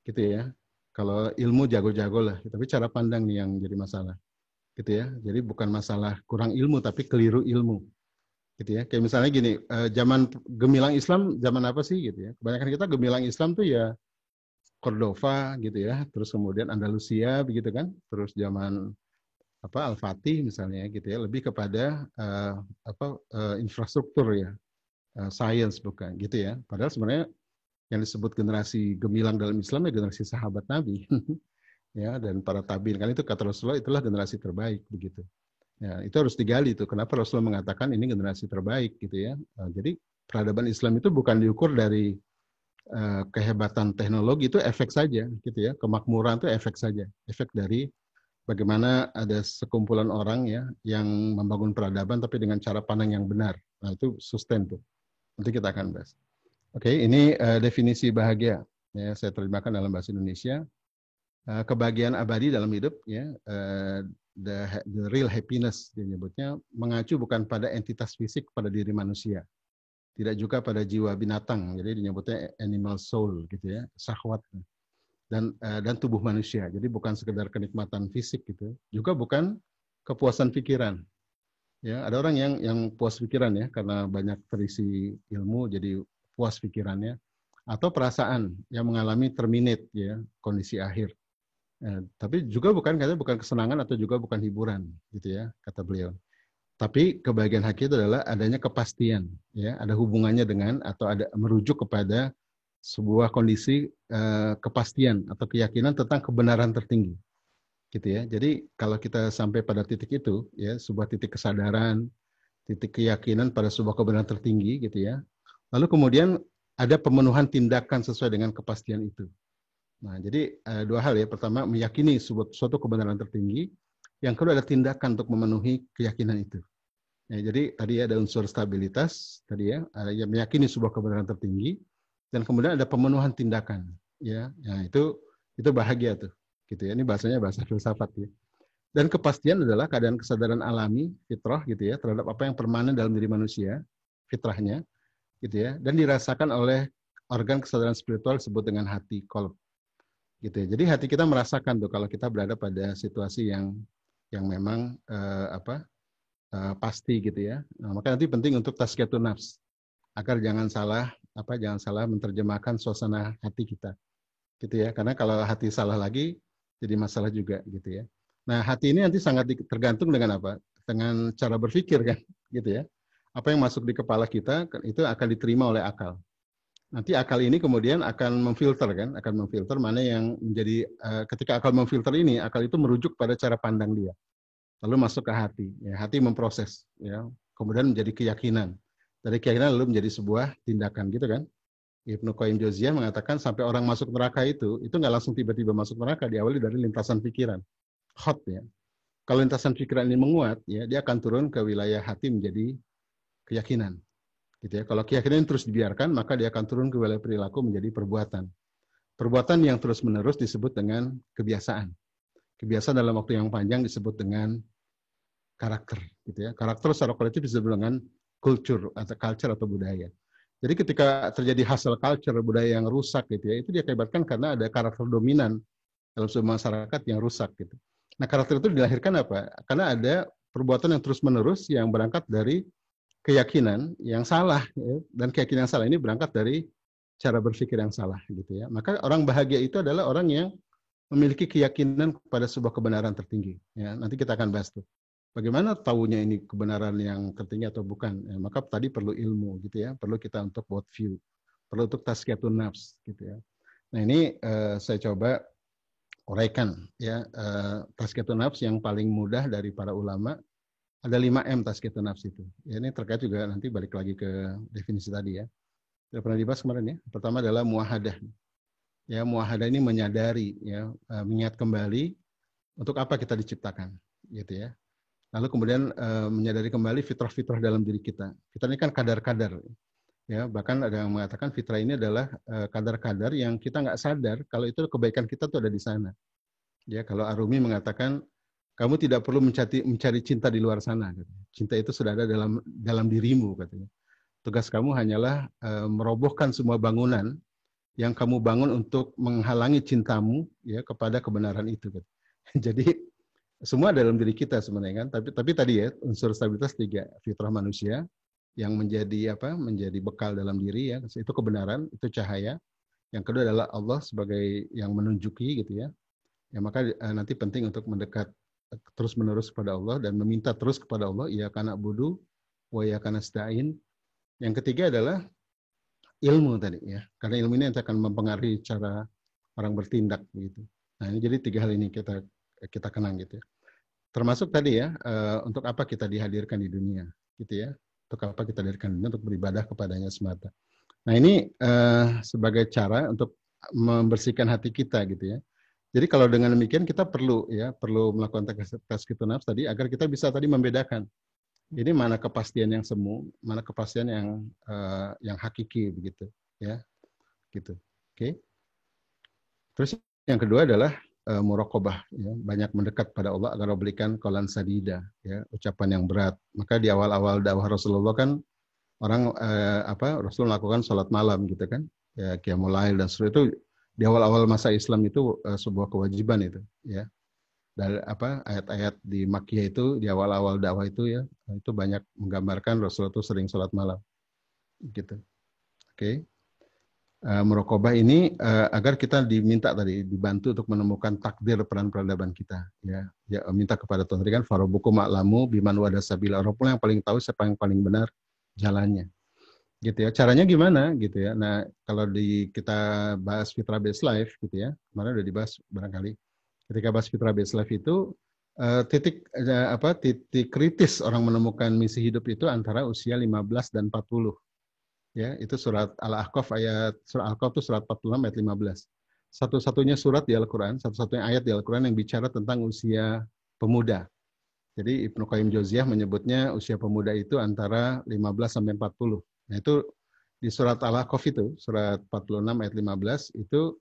gitu ya. Kalau ilmu jago-jago lah, tapi cara pandang nih yang jadi masalah, gitu ya. Jadi bukan masalah kurang ilmu tapi keliru ilmu. Gitu ya, kayak misalnya gini, zaman gemilang Islam zaman apa sih gitu ya? Kebanyakan kita gemilang Islam tuh ya Cordova gitu ya, terus kemudian Andalusia begitu kan, terus zaman Al-Fatih misalnya gitu ya, lebih kepada infrastruktur ya, science bukan gitu ya. Padahal sebenarnya yang disebut generasi gemilang dalam Islam ya generasi sahabat Nabi. Ya, dan para tabiin, kan itu kata Rasulullah, itulah generasi terbaik begitu. Ya, itu harus digali tuh. Kenapa Rasulullah mengatakan ini generasi terbaik gitu ya. Jadi peradaban Islam itu bukan diukur dari kehebatan teknologi, itu efek saja gitu ya. Kemakmuran itu efek saja. Efek dari bagaimana ada sekumpulan orang ya yang membangun peradaban tapi dengan cara pandang yang benar. Nah, itu sustain tuh. Nanti kita akan bahas. Oke, ini definisi bahagia. Ya, saya terjemahkan dalam bahasa Indonesia. Kebahagiaan abadi dalam hidup, ya, the real happiness dia nyebutnya, mengacu bukan pada entitas fisik pada diri manusia, tidak juga pada jiwa binatang, jadi dinyebutnya animal soul gitu ya, syahwat, dan tubuh manusia. Jadi bukan sekedar kenikmatan fisik gitu, juga bukan kepuasan pikiran. Ya, ada orang yang puas pikiran ya karena banyak terisi ilmu jadi puas pikirannya, atau perasaan yang mengalami terminate ya, kondisi akhir. Tapi juga katanya bukan kesenangan atau juga bukan hiburan gitu ya, kata beliau. Tapi kebahagiaan hakiki itu adalah adanya kepastian, ya, ada hubungannya dengan atau ada merujuk kepada sebuah kondisi kepastian atau keyakinan tentang kebenaran tertinggi, gitu ya. Jadi kalau kita sampai pada titik itu, ya, sebuah titik kesadaran, titik keyakinan pada sebuah kebenaran tertinggi, gitu ya. Lalu kemudian ada pemenuhan tindakan sesuai dengan kepastian itu. Nah, jadi dua hal ya. Pertama, meyakini suatu kebenaran tertinggi. Yang kedua, ada tindakan untuk memenuhi keyakinan itu. Ya, jadi tadi ada unsur stabilitas, tadi ya, ada yang meyakini sebuah kebenaran tertinggi, dan kemudian ada pemenuhan tindakan. Ya, nah itu bahagia tuh, gitu ya. Ini bahasanya bahasa filsafat ya. Dan kepastian adalah keadaan kesadaran alami, fitrah gitu ya, terhadap apa yang permanen dalam diri manusia, fitrahnya, gitu ya, dan dirasakan oleh organ kesadaran spiritual disebut dengan hati, qalb. Gitu ya. Jadi hati kita merasakan tuh kalau kita berada pada situasi yang memang pasti gitu ya. Nah, maka nanti penting untuk tazkiyatun nafs agar jangan salah menerjemahkan suasana hati kita. Gitu ya. Karena kalau hati salah lagi jadi masalah juga gitu ya. Nah, hati ini nanti sangat tergantung dengan apa? Dengan cara berpikir kan, gitu ya. Apa yang masuk di kepala kita itu akan diterima oleh akal. Nanti akal ini kemudian akan memfilter kan, akan memfilter mana yang menjadi ketika akal memfilter ini, akal itu merujuk pada cara pandang dia. Lalu masuk ke hati, ya, hati memproses, ya, kemudian menjadi keyakinan. Dari keyakinan lalu menjadi sebuah tindakan gitu kan. Ibnu Qayyim Jauziyah mengatakan sampai orang masuk neraka itu nggak langsung tiba-tiba masuk neraka, diawali dari lintasan pikiran, hot ya. Kalau lintasan pikiran ini menguat, ya, dia akan turun ke wilayah hati menjadi keyakinan. Gitu ya. Kalau keyakinan terus dibiarkan, maka dia akan turun ke wilayah perilaku menjadi perbuatan. Perbuatan yang terus-menerus disebut dengan kebiasaan. Kebiasaan dalam waktu yang panjang disebut dengan karakter. Gitu ya. Karakter secara kolektif disebut dengan culture atau budaya. Jadi ketika terjadi hasil culture, budaya yang rusak gitu ya, itu diakibatkan karena ada karakter dominan dalam sebuah masyarakat yang rusak gitu. Nah, karakter itu dilahirkan apa? Karena ada perbuatan yang terus-menerus yang berangkat dari keyakinan yang salah ya, dan keyakinan yang salah ini berangkat dari cara berpikir yang salah gitu ya. Maka orang bahagia itu adalah orang yang memiliki keyakinan kepada sebuah kebenaran tertinggi ya. Nanti kita akan bahas tuh. Bagaimana tahunya ini kebenaran yang tertinggi atau bukan? Ya, maka tadi perlu ilmu gitu ya, perlu kita untuk world view, perlu untuk tazkiyatun nafs gitu ya. Nah, ini saya coba uraikan ya, tazkiyatun nafs yang paling mudah dari para ulama. Ada 5M tazkiyatun nafs itu. Ya, ini terkait juga nanti balik lagi ke definisi tadi ya. Sudah pernah dibahas kemarin ya. Pertama adalah muahadah. Ya, muahadah ini menyadari ya, mengingat kembali untuk apa kita diciptakan, gitu ya. Lalu kemudian menyadari kembali fitrah-fitrah dalam diri kita. Fitrah ini kan kadar-kadar. Ya, bahkan ada yang mengatakan fitrah ini adalah kadar-kadar yang kita nggak sadar kalau itu kebaikan kita tuh ada di sana. Ya, kalau Arumi mengatakan kamu tidak perlu mencari cinta di luar sana. Cinta itu sudah ada dalam dirimu, katanya. Tugas kamu hanyalah merobohkan semua bangunan yang kamu bangun untuk menghalangi cintamu ya kepada kebenaran itu. Jadi semua dalam diri kita sebenarnya kan. Tapi tadi ya unsur stabilitas 3, fitrah manusia yang menjadi bekal dalam diri ya. Itu kebenaran, itu cahaya. Yang kedua adalah Allah sebagai yang menunjuki gitu ya. Ya maka nanti penting untuk mendekat terus-menerus kepada Allah dan meminta terus kepada Allah, iyyaka na'budu wa iyyaka nasta'in. Yang ketiga adalah ilmu tadi ya. Karena ilmu ini akan mempengaruhi cara orang bertindak begitu. Nah, ini jadi 3 hal ini kita kenang gitu ya. Termasuk tadi ya, untuk apa kita dihadirkan di dunia gitu ya. Untuk apa kita dihadirkan di dunia, untuk beribadah kepadanya semata. Nah, ini sebagai cara untuk membersihkan hati kita gitu ya. Jadi kalau dengan demikian kita perlu melakukan tazkiyatun nafs tadi agar kita bisa tadi membedakan ini mana kepastian yang semu, mana kepastian yang hakiki begitu ya. Gitu. Oke. Terus yang kedua adalah muraqabah ya, banyak mendekat pada Allah agar berikan qalan sadida ya, ucapan yang berat. Maka di awal-awal dakwah Rasulullah kan orang Rasul melakukan sholat malam gitu kan. Ya qiyamul lail dan seterusnya itu di awal-awal masa Islam itu sebuah kewajiban itu ya. Dari ayat-ayat di Makkiyah itu di awal-awal dakwah itu ya, itu banyak menggambarkan Rasul itu sering sholat malam gitu. Oke. Muraqabah ini agar kita diminta tadi dibantu untuk menemukan takdir peran peradaban kita ya minta kepada Tuhan tadi kan farobukum a'lamu biman wada sabila, Rabbul yang paling tahu siapa yang paling benar jalannya gitu ya. Caranya gimana gitu ya. Nah, kalau kita bahas fitrah based life gitu ya, kemarin udah dibahas barangkali. Ketika bahas fitrah based life itu titik kritis orang menemukan misi hidup itu antara usia 15 dan 40. Ya, itu surat Al-Ahqaf surah Al-Ahqaf itu surat 46 ayat 15. Satu-satunya surat di Al-Qur'an, satu-satunya ayat di Al-Qur'an yang bicara tentang usia pemuda. Jadi Ibnu Qayyim Jauziyah menyebutnya usia pemuda itu antara 15 sampai 40. Nah, itu di surat Al-Ahqaf itu, surat 46 ayat 15 itu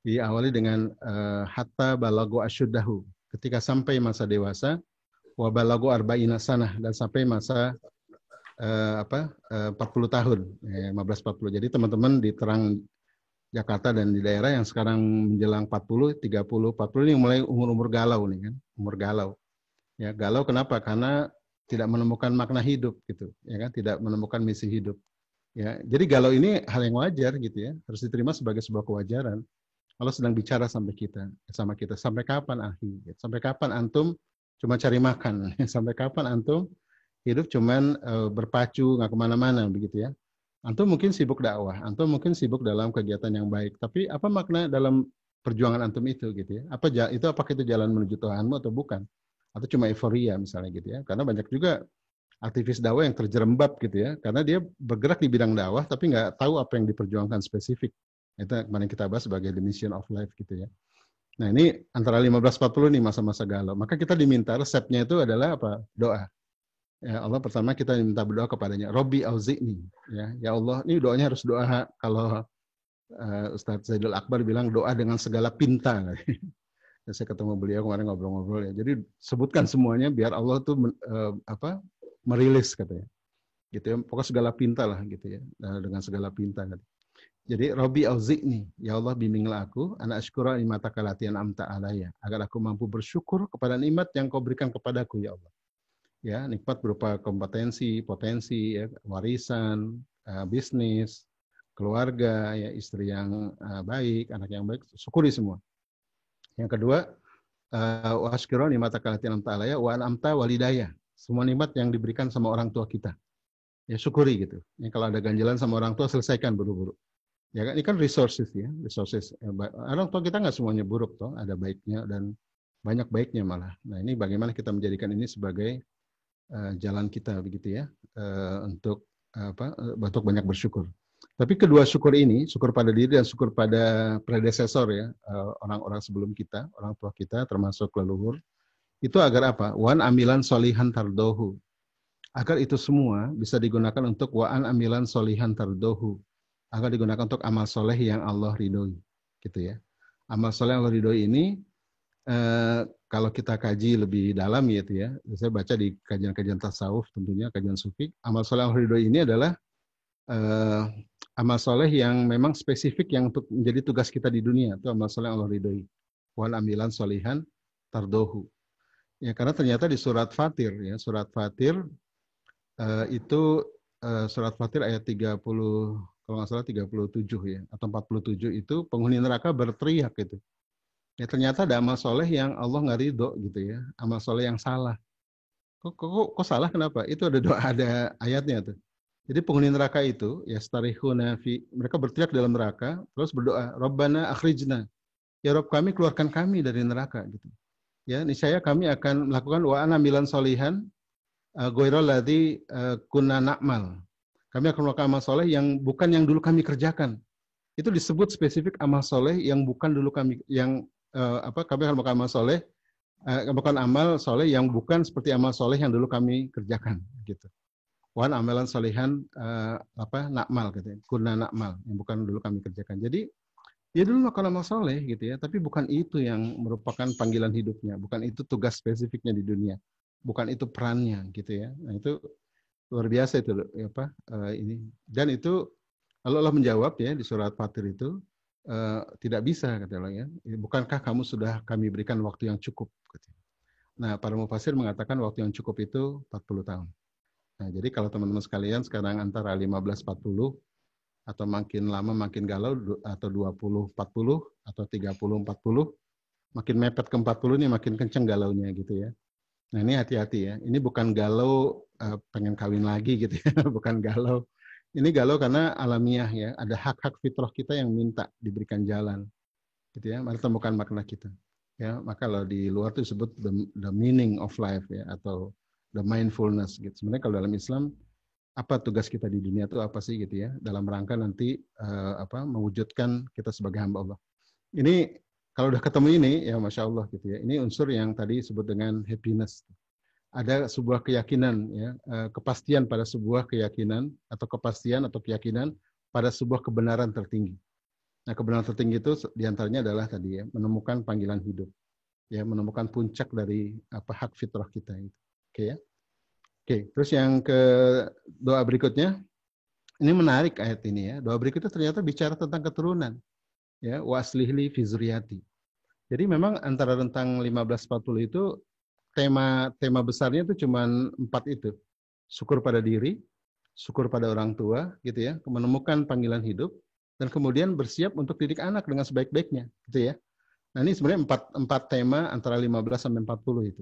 diawali dengan hatta balagu asyuddahu. Ketika sampai masa dewasa, wa balagu arba'ina sanah, dan sampai masa 40 tahun, 15-40. Jadi teman-teman di terang Jakarta dan di daerah yang sekarang menjelang 40, 30, 40 ini mulai umur-umur galau nih kan, umur galau. Ya, galau kenapa? Karena tidak menemukan makna hidup gitu, ya kan, tidak menemukan misi hidup. Ya, jadi galau ini hal yang wajar gitu ya, harus diterima sebagai sebuah kewajaran. Allah sedang bicara sama kita, sampai kapan akhi? Sampai kapan antum cuma cari makan? Sampai kapan antum hidup cuman berpacu nggak kemana-mana begitu ya. Antum mungkin sibuk dakwah, antum mungkin sibuk dalam kegiatan yang baik, tapi apa makna dalam perjuangan antum itu gitu ya? Apakah itu jalan menuju Tuhanmu atau bukan? Atau cuma euforia misalnya gitu ya? Karena banyak juga aktivis dakwah yang terjerembab gitu ya, karena dia bergerak di bidang dakwah tapi nggak tahu apa yang diperjuangkan spesifik. Itu kemarin kita bahas sebagai the mission of life gitu ya. Nah, ini antara 15-40 nih masa-masa galau. Maka kita diminta resepnya itu adalah apa? Doa. Ya Allah, pertama kita minta berdoa kepadanya, Robbi auzi'ni, ya Allah, ini doanya harus doa. Kalau Ustadz Zaidul Akbar bilang doa dengan segala pinta. Ya, saya ketemu beliau kemarin ngobrol-ngobrol ya. Jadi sebutkan semuanya biar Allah tuh merilis katanya. Gitu ya, pokoknya segala pinta lah gitu ya, dengan segala pinta. Jadi Robbi auzi'ni, ya Allah bimbinglah aku, ana asykura ni'mataka allati an'amta alayya, agar aku mampu bersyukur kepada nikmat yang kau berikan kepadaku ya Allah. Ya, nikmat berupa kompetensi, potensi, ya, warisan, bisnis, keluarga, ya, istri yang baik, anak yang baik, syukuri semua. Yang kedua, wa asykura ni'mataka allati an'amta alayya wa an'amta walidayya. Semua nikmat yang diberikan sama orang tua kita. Ya, syukuri gitu. Ya, kalau ada ganjalan sama orang tua, selesaikan buru-buru. Ya kan, ini kan resources ya, resources. Orang tua kita nggak semuanya buruk toh, ada baiknya dan banyak baiknya malah. Nah, ini bagaimana kita menjadikan ini sebagai jalan kita begitu ya, untuk banyak bersyukur. Tapi kedua syukur ini, syukur pada diri dan syukur pada predesesor ya, orang-orang sebelum kita, orang tua kita termasuk leluhur, itu agar apa? Wan amilan solihan tardohu. Agar itu semua bisa digunakan untuk waan amilan solihan tardohu. Agar digunakan untuk amal soleh yang Allah ridhoi, gitu ya. Amal soleh yang Allah ridhoi ini kalau kita kaji lebih dalam gitu ya, saya baca di kajian-kajian tasawuf tentunya, kajian sufi, amal soleh Allah ridhoi ini adalah amal soleh yang memang spesifik yang untuk menjadi tugas kita di dunia, itu amal soleh Allah ridhoi. Wal amilan solihan tardohu. Ya, karena ternyata di surat Fatir ya, surat Fatir itu surat Fatir ayat 30, kalau nggak salah 37 ya, atau 47 itu penghuni neraka berteriak gitu. Ya, ternyata ada amal soleh yang Allah nggak ridho gitu ya, amal soleh yang salah. Kok salah kenapa? Itu ada doa, ada ayatnya tuh. Jadi penghuni neraka itu yastarihuna fi, mereka berteriak dalam neraka terus berdoa, Rabbana akhrijna. Ya Rabb kami, keluarkan kami dari neraka gitu. Ya, niscaya kami akan melakukan wa ana milan solihan ghairul ladzi kunna na'mal. Kami akan melakukan amal soleh yang bukan yang dulu kami kerjakan. Itu disebut spesifik amal soleh yang bukan dulu kami kami akan melakukan amal soleh bukan amal soleh yang bukan seperti amal soleh yang dulu kami kerjakan gitu. Wan amalan solehan nakmal gitu ya. Kunna nakmal yang bukan dulu kami kerjakan. Jadi ya dulu melakukan amal soleh gitu ya, tapi bukan itu yang merupakan panggilan hidupnya, bukan itu tugas spesifiknya di dunia, bukan itu perannya gitu ya. Nah itu luar biasa itu ini. Dan itu kalau Allah menjawab ya di surat Fatir itu tidak bisa kata Allah ya. Bukankah kamu sudah kami berikan waktu yang cukup? Gitu. Nah para mufasir mengatakan waktu yang cukup itu 40 tahun. Nah, jadi kalau teman-teman sekalian sekarang antara 15-40 atau makin lama makin galau atau 20-40 atau 30-40, makin mepet ke 40 nih makin kenceng galaunya gitu ya. Nah ini hati-hati ya, ini bukan galau pengen kawin lagi gitu ya, bukan galau. Ini galau karena alamiah ya, ada hak-hak fitrah kita yang minta diberikan jalan. Gitu ya, mari temukan makna kita. Ya, maka kalau di luar itu disebut the meaning of life ya, atau the mindfulness gitu. Sebenarnya kalau dalam Islam apa tugas kita di dunia itu apa sih gitu ya? Dalam rangka nanti mewujudkan kita sebagai hamba Allah. Ini kalau udah ketemu ini ya masya Allah gitu ya. Ini unsur yang tadi disebut dengan happiness. Ada sebuah keyakinan ya, kepastian pada sebuah keyakinan atau kepastian atau keyakinan pada sebuah kebenaran tertinggi. Nah kebenaran tertinggi itu diantaranya adalah tadi ya menemukan panggilan hidup, ya menemukan puncak dari hak fitrah kita itu. Oke ya. Oke, terus yang ke doa berikutnya, ini menarik ayat ini ya. Doa berikutnya ternyata bicara tentang keturunan. Ya, wa aslihli fi zuriyati. Jadi memang antara rentang 15-40 itu tema besarnya itu cuma 4 itu. Syukur pada diri, syukur pada orang tua, gitu ya, menemukan panggilan hidup, dan kemudian bersiap untuk didik anak dengan sebaik-baiknya, gitu ya. Nah ini sebenarnya 4 tema antara 15 sampai 40 itu.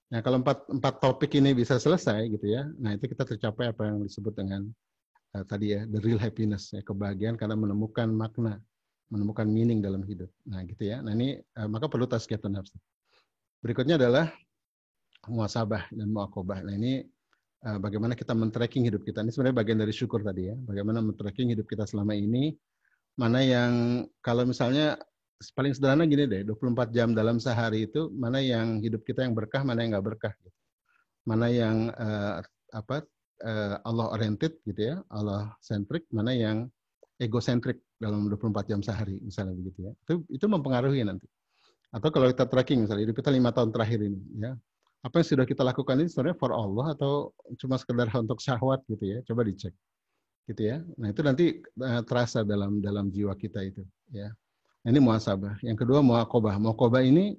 Nah, kalau 4 topik ini bisa selesai gitu ya, nah itu kita tercapai apa yang disebut dengan tadi ya, the real happiness, ya, kebahagiaan karena menemukan makna, menemukan meaning dalam hidup. Nah, gitu ya. Nah, ini maka perlu tazkiyatun nafs. Berikutnya adalah muhasabah dan muaqabah. Nah, ini bagaimana kita men-tracking hidup kita. Ini sebenarnya bagian dari syukur tadi ya. Bagaimana men-tracking hidup kita selama ini, mana yang kalau misalnya paling sederhana gini deh, 24 jam dalam sehari itu mana yang hidup kita yang berkah, mana yang nggak berkah. Mana yang Allah oriented gitu ya, Allah centric, mana yang egocentric dalam 24 jam sehari misalnya begitu ya. Itu mempengaruhi nanti. Atau kalau kita tracking misalnya hidup kita 5 tahun terakhir ini ya. Apa yang sudah kita lakukan ini sebenarnya for Allah atau cuma sekedar untuk syahwat gitu ya. Coba dicek. Gitu ya. Nah, itu nanti terasa dalam jiwa kita itu ya. Ini muhasabah. Yang kedua muaqabah. Muaqabah ini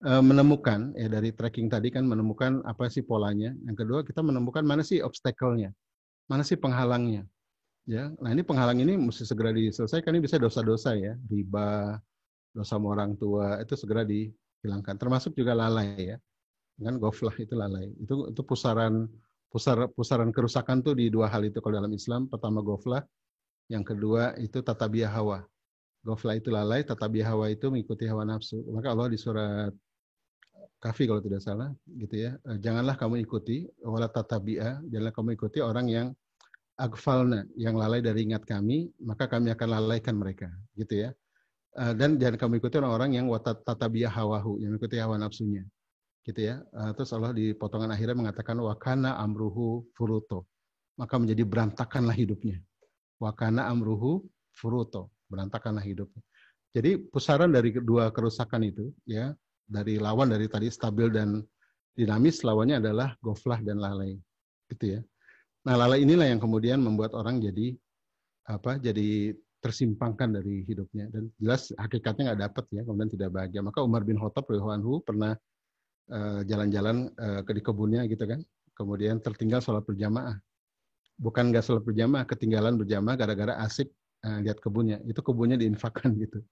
menemukan ya dari tracking tadi kan menemukan apa sih polanya. Yang kedua kita menemukan mana sih obstacle-nya. Mana sih penghalangnya. Ya. Nah, ini penghalang ini mesti segera diselesaikan. Ini bisa dosa-dosa ya, riba, dosa sama orang tua itu segera dihilangkan. Termasuk juga lalai ya. Kan ghaflah itu lalai. Itu pusaran kerusakan tuh di 2 hal itu kalau dalam Islam. Pertama ghaflah, yang kedua itu tatabiyah hawa. Ghaflah itu lalai, tatabiyah hawa itu mengikuti hawa nafsu. Maka Allah di surat Kahfi kalau tidak salah, gitu ya. Janganlah kamu ikuti wala tatabiyah, janganlah kamu ikuti orang yang aghfalna, yang lalai dari ingat kami, maka kami akan lalaikan mereka, gitu ya. Dan jangan kamu ikuti orang-orang yang tatabiyah hawahu, yang mengikuti hawa nafsunya, gitu ya. Terus Allah di potongan akhirnya mengatakan wakana amruhu furuto, maka menjadi berantakanlah hidupnya. Wakana amruhu furuto, berantakanlah hidupnya. Jadi pusaran dari kedua kerusakan itu ya, dari lawan dari tadi stabil dan dinamis, lawannya adalah ghaflah dan lalai, gitu ya. Nah, lalai inilah yang kemudian membuat orang jadi tersimpangkan dari hidupnya dan jelas hakikatnya nggak dapat ya, kemudian tidak bahagia. Maka Umar bin Khattab radhiyallahu anhu pernah jalan-jalan di kebunnya gitu kan, kemudian tertinggal sholat berjamaah. Bukan nggak sholat berjamaah, ketinggalan berjamaah gara-gara asik lihat kebunnya. Itu kebunnya diinfakkan gitu.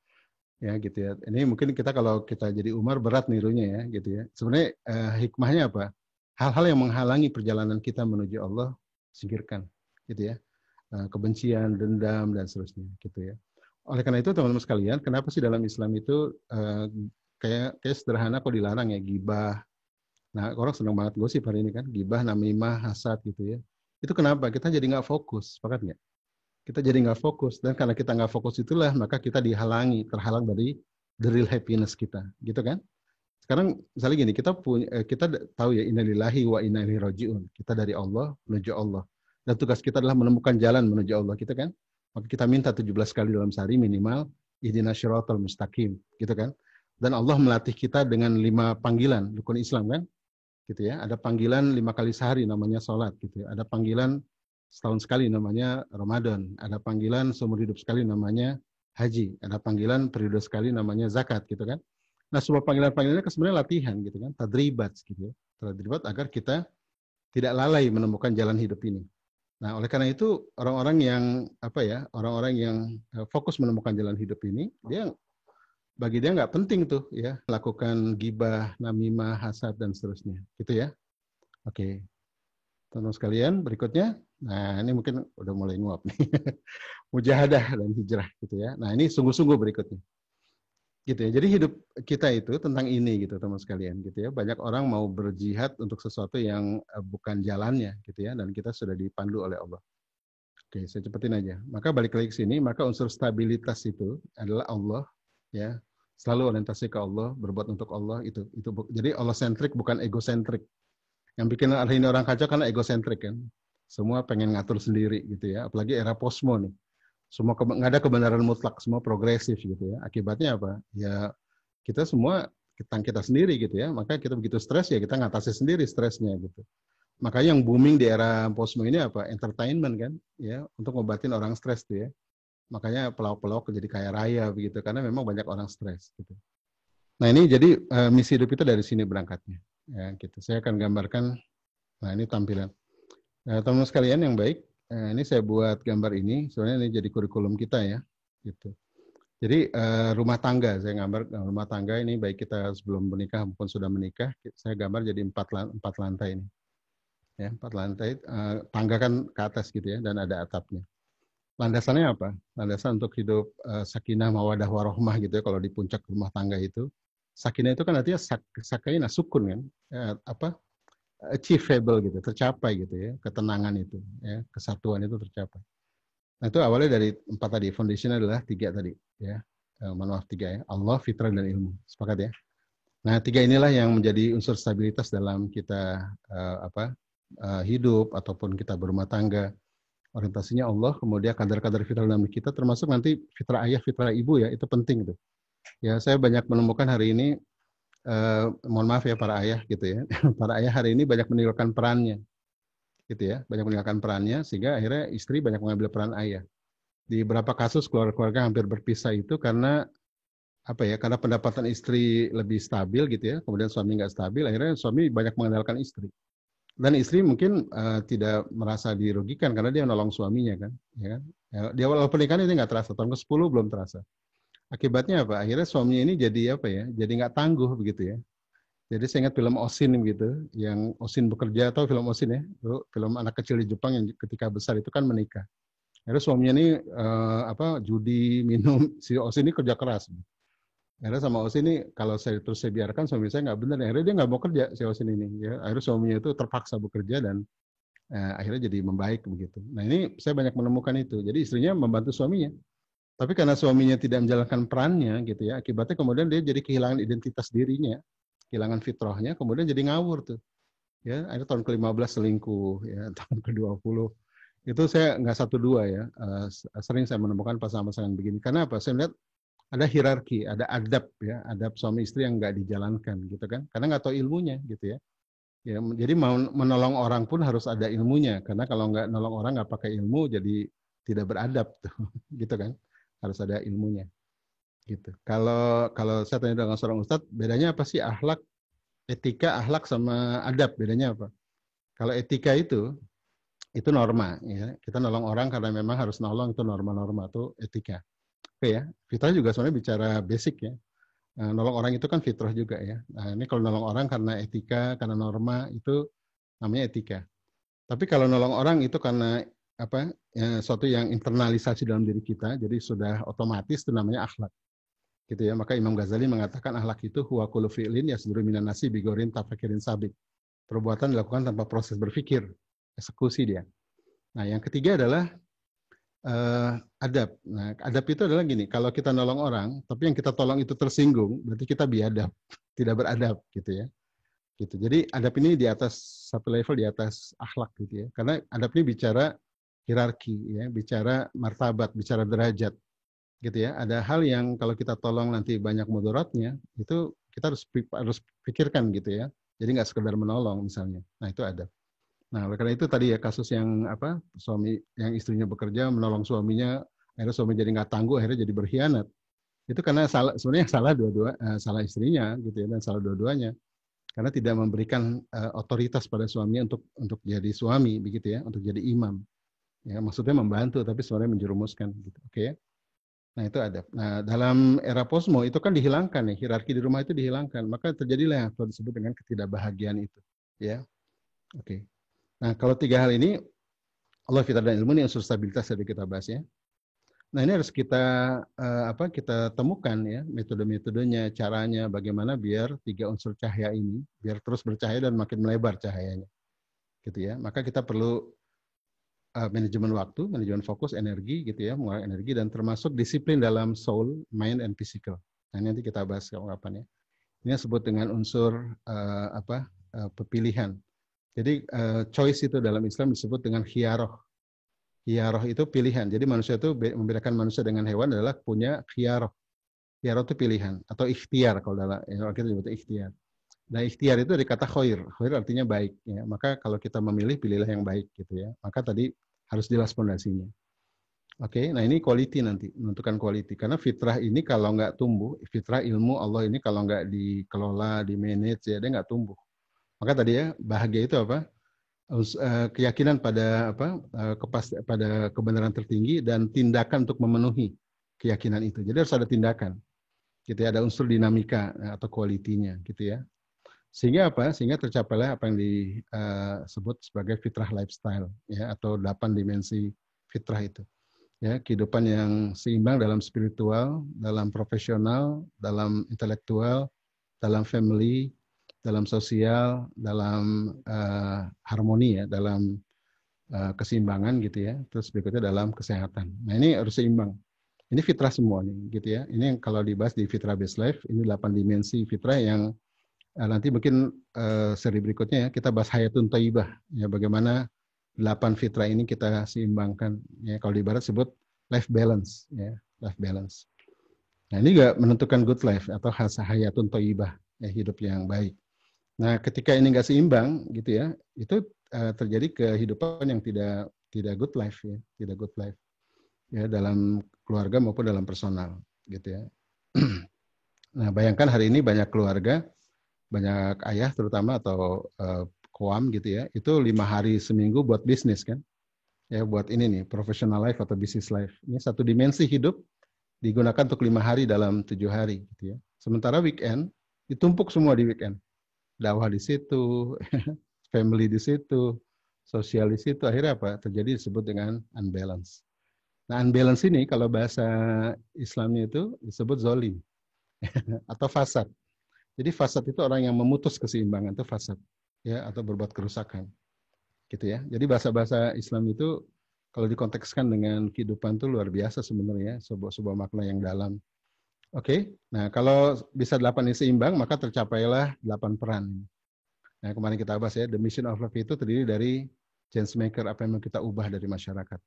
Ya gitu ya. Ini mungkin kita kalau kita jadi Umar berat nirunya ya gitu ya. Sebenarnya hikmahnya apa? Hal-hal yang menghalangi perjalanan kita menuju Allah singkirkan. gitu ya. Kebencian, dendam dan seterusnya gitu ya. Oleh karena itu teman-teman sekalian, kenapa sih dalam Islam itu kayak sederhana kok dilarang ya, gibah. Nah, orang senang banget gosip hari ini kan, gibah, namimah, hasad gitu ya. Itu kenapa? Kita jadi nggak fokus, sepakat nggak? Kita jadi nggak fokus, dan karena kita nggak fokus itulah, maka kita terhalang dari the real happiness kita, gitu kan? Sekarang misalnya gini, kita tahu ya, innalillahi wa inna ilaihi rajiun. Kita dari Allah menuju Allah. Dan tugas kita adalah menemukan jalan menuju Allah, gitu kan? Maka kita minta 17 kali dalam sehari minimal, ihdinas syiratal mustaqim, gitu kan? Dan Allah melatih kita dengan 5 panggilan rukun Islam kan? Gitu ya. Ada panggilan 5 kali sehari namanya sholat gitu ya. Ada panggilan setahun sekali namanya Ramadan. Ada panggilan seumur hidup sekali namanya haji. Ada panggilan periode sekali namanya zakat gitu kan. Nah, semua panggilan-panggilannya sebenarnya latihan gitu kan, tadribat gitu ya. Tadribat agar kita tidak lalai menemukan jalan hidup ini. Nah, oleh karena itu orang-orang yang fokus menemukan jalan hidup ini, bagi dia nggak penting tuh ya lakukan gibah, namimah, hasad dan seterusnya, gitu ya. Oke, teman-teman sekalian, berikutnya, nah ini mungkin udah mulai nguap nih, mujahadah dan hijrah, gitu ya. Nah ini sungguh-sungguh berikutnya, gitu ya. Jadi hidup kita itu tentang ini, gitu teman sekalian, gitu ya. Banyak orang mau berjihad untuk sesuatu yang bukan jalannya, gitu ya, dan kita sudah dipandu oleh Allah. Oke, saya cepetin aja. Maka balik lagi ke sini, maka unsur stabilitas itu adalah Allah, ya. Selalu orientasi ke Allah, berbuat untuk Allah itu. Jadi Allah sentrik bukan egosentrik. Yang bikin hari ini orang kacau karena egosentrik kan. Semua pengen ngatur sendiri gitu ya. Apalagi era posmo nih. Semua nggak ada kebenaran mutlak, semua progresif gitu ya. Akibatnya apa? Ya kita semua kita sendiri gitu ya. Maka kita begitu stres ya kita ngatasi sendiri stresnya gitu. Makanya yang booming di era posmo ini apa? Entertainment kan, ya, untuk ngobatin orang stres tuh ya. Makanya pelawak-pelawak jadi kaya raya begitu karena memang banyak orang stres gitu. Nah, ini jadi misi hidup kita dari sini berangkatnya. Ya, gitu. Saya akan gambarkan, nah ini tampilan. Teman-teman sekalian yang baik, ini saya buat gambar ini, sebenarnya ini jadi kurikulum kita ya. Gitu. Jadi rumah tangga, saya gambar rumah tangga ini baik kita sebelum menikah maupun sudah menikah, saya gambar jadi 4 lantai ini. Ya, 4 lantai, tangga kan ke atas gitu ya, dan ada atapnya. Landasannya apa? Landasan untuk hidup sakinah, mawadah, warohmah gitu ya, kalau di puncak rumah tangga itu. Sakinah itu kan artinya sakinah, sukun kan, achievable gitu, tercapai gitu ya, ketenangan itu, ya, kesatuan itu tercapai. Nah itu awalnya dari 4 tadi, foundation adalah 3 tadi, ya, maaf 3 ya, Allah, fitrah dan ilmu, sepakat ya. Nah 3 inilah yang menjadi unsur stabilitas dalam kita hidup ataupun kita berumah tangga. Orientasinya Allah, kemudian kadar-kadar fitrah dalam kita, termasuk nanti fitrah ayah, fitrah ibu ya, itu penting tuh. Ya saya banyak menemukan hari ini, mohon maaf ya para ayah gitu ya, para ayah hari ini banyak meninggalkan perannya, gitu ya, banyak meninggalkan perannya sehingga akhirnya istri banyak mengambil peran ayah. Di beberapa kasus keluarga hampir berpisah itu karena karena pendapatan istri lebih stabil gitu ya, kemudian suami nggak stabil, akhirnya suami banyak mengandalkan istri. Dan istri mungkin tidak merasa dirugikan karena dia menolong suaminya kan, ya kan? Ya, di awal pernikahan ini nggak terasa, tahun ke-10 belum terasa. Akibatnya apa? Akhirnya suaminya ini jadi jadi nggak tangguh begitu ya. Jadi saya ingat film Osin gitu, yang Osin bekerja, atau film Osin ya, itu film anak kecil di Jepang yang ketika besar itu kan menikah. Akhirnya suaminya ini judi, minum, si Osin ini kerja keras. Akhirnya sama Osin ini kalau saya biarkan suami saya nggak benar, akhirnya dia nggak mau kerja si Osin ini. Ya, akhirnya suaminya itu terpaksa bekerja dan akhirnya jadi membaik begitu. Nah ini saya banyak menemukan itu. Jadi istrinya membantu suaminya, tapi karena suaminya tidak menjalankan perannya gitu ya, akibatnya kemudian dia jadi kehilangan identitas dirinya, kehilangan fitrahnya, kemudian jadi ngawur tuh. Ya, akhirnya tahun ke-15 selingkuh, ya tahun ke-20 itu saya nggak 1-2 ya, sering saya menemukan pasangan-pasangan begini. Karena apa? Saya melihat ada hierarki, ada adab ya, adab suami istri yang nggak dijalankan gitu kan, karena nggak tahu ilmunya gitu ya. Ya, jadi mau menolong orang pun harus ada ilmunya, karena kalau nggak nolong orang nggak pakai ilmu, jadi tidak beradab tuh, gitu kan, harus ada ilmunya. Gitu. Kalau saya tanya dengan seorang ustadz, bedanya apa sih etika, akhlak sama adab, bedanya apa? Kalau etika itu norma, ya. Kita nolong orang karena memang harus nolong, itu norma-norma, itu etika. Oke ya, fitrah juga sebenarnya bicara basic ya. Nolong orang itu kan fitrah juga ya. Nah, ini kalau nolong orang karena etika, karena norma, itu namanya etika. Tapi kalau nolong orang itu karena suatu yang internalisasi dalam diri kita, jadi sudah otomatis itu namanya akhlak. Gitu ya. Maka Imam Ghazali mengatakan akhlak itu huwa kullu fi'lin yasduru minan nasi bigorin tafakirin sabik. Perbuatan dilakukan tanpa proses berpikir, eksekusi dia. Nah, yang ketiga adalah adab. Nah, adab itu adalah gini, kalau kita nolong orang, tapi yang kita tolong itu tersinggung, berarti kita biadab, tidak beradab, gitu ya. Gitu. Jadi adab ini di atas satu level di atas akhlak, gitu ya. Karena adab ini bicara hierarki, ya, bicara martabat, bicara derajat, gitu ya. Ada hal yang kalau kita tolong nanti banyak mudaratnya, itu kita harus pikirkan, gitu ya. Jadi nggak sekedar menolong misalnya. Nah, itu adab. Nah, oleh karena itu tadi ya kasus yang suami yang istrinya bekerja menolong suaminya, akhirnya suami jadi nggak tangguh, akhirnya jadi berkhianat. Itu karena sebenarnya salah salah istrinya, gitu ya, dan salah dua-duanya. Karena tidak memberikan otoritas pada suaminya untuk jadi suami, begitu ya, untuk jadi imam. Ya, maksudnya membantu, tapi sebenarnya menjerumuskan, gitu. Oke ya. Nah, itu adab. Nah, dalam era posmo itu kan dihilangkan nih, hierarki di rumah itu dihilangkan, maka terjadilah yang disebut dengan ketidakbahagiaan itu, ya. Oke. Nah, kalau tiga hal ini, Allah, fitrah, dan ilmu ini unsur stabilitas yang kita bahas ya. Nah, ini harus kita temukan ya, metode-metodenya, caranya, bagaimana biar tiga unsur cahaya ini, biar terus bercahaya dan makin melebar cahayanya. Gitu ya. Maka kita perlu manajemen waktu, manajemen fokus, energi, gitu ya, mengelola energi, dan termasuk disiplin dalam soul, mind, and physical. Nah, ini nanti kita bahas kapan ya. Ini disebut dengan unsur pepilihan. Jadi choice itu dalam Islam disebut dengan khiyaroh. Khiyaroh itu pilihan. Jadi manusia itu membedakan manusia dengan hewan adalah punya khiyaroh. Khiyaroh itu pilihan atau ikhtiar kalau dalam kita disebut ikhtiar. Nah, ikhtiar itu dari kata khoir. Khoir artinya baik. Ya. Maka kalau kita memilih, pilihlah yang baik gitu ya. Maka tadi harus jelas fondasinya. Oke, nah ini quality nanti, menentukan quality. Karena fitrah ini kalau nggak tumbuh, fitrah ilmu Allah ini kalau nggak dikelola, di manage, ya dia nggak tumbuh. Maka tadi ya, bahagia itu apa? Keyakinan pada pada kebenaran tertinggi dan tindakan untuk memenuhi keyakinan itu. Jadi harus ada tindakan. Gitu ya, ada unsur dinamika atau kualitinya gitu ya. Sehingga apa? Sehingga tercapailah apa yang disebut sebagai fitrah lifestyle ya, atau 8 dimensi fitrah itu. Ya, kehidupan yang seimbang dalam spiritual, dalam profesional, dalam intelektual, dalam family, dalam sosial, dalam harmoni ya, dalam keseimbangan gitu ya. Terus berikutnya dalam kesehatan. Nah, ini harus seimbang. Ini fitrah semuanya gitu ya. Ini yang kalau dibahas di Fitrah Based Life, ini 8 dimensi fitrah yang nanti mungkin seri berikutnya ya kita bahas hayatun thayyibah ya, bagaimana 8 fitrah ini kita seimbangkan ya, kalau di barat sebut life balance ya, life balance. Nah, ini juga menentukan good life atau hayatun thayyibah ya, hidup yang baik. Nah, ketika ini nggak seimbang gitu ya, itu terjadi kehidupan yang tidak good life ya, tidak good life ya, dalam keluarga maupun dalam personal gitu ya. Nah, bayangkan hari ini banyak keluarga, banyak ayah terutama atau koam gitu ya, itu 5 hari seminggu buat bisnis kan, ya buat ini nih professional life atau business life. Ini satu dimensi hidup digunakan untuk 5 hari dalam 7 hari gitu ya. Sementara weekend ditumpuk semua di weekend. Dakwah di situ, family di situ, sosial di situ, akhirnya apa? Terjadi disebut dengan unbalance. Nah, unbalance ini kalau bahasa Islamnya itu disebut zolim atau fasad. Jadi fasad itu orang yang memutus keseimbangan, itu fasad ya, atau berbuat kerusakan. Gitu ya. Jadi bahasa-bahasa Islam itu kalau dikontekskan dengan kehidupan itu luar biasa sebenarnya, sebuah makna yang dalam. Oke, nah kalau bisa 8 ini seimbang, maka tercapailah 8 peran. Nah, kemarin kita bahas ya, the mission of life itu terdiri dari change maker, apa yang mau kita ubah dari masyarakat.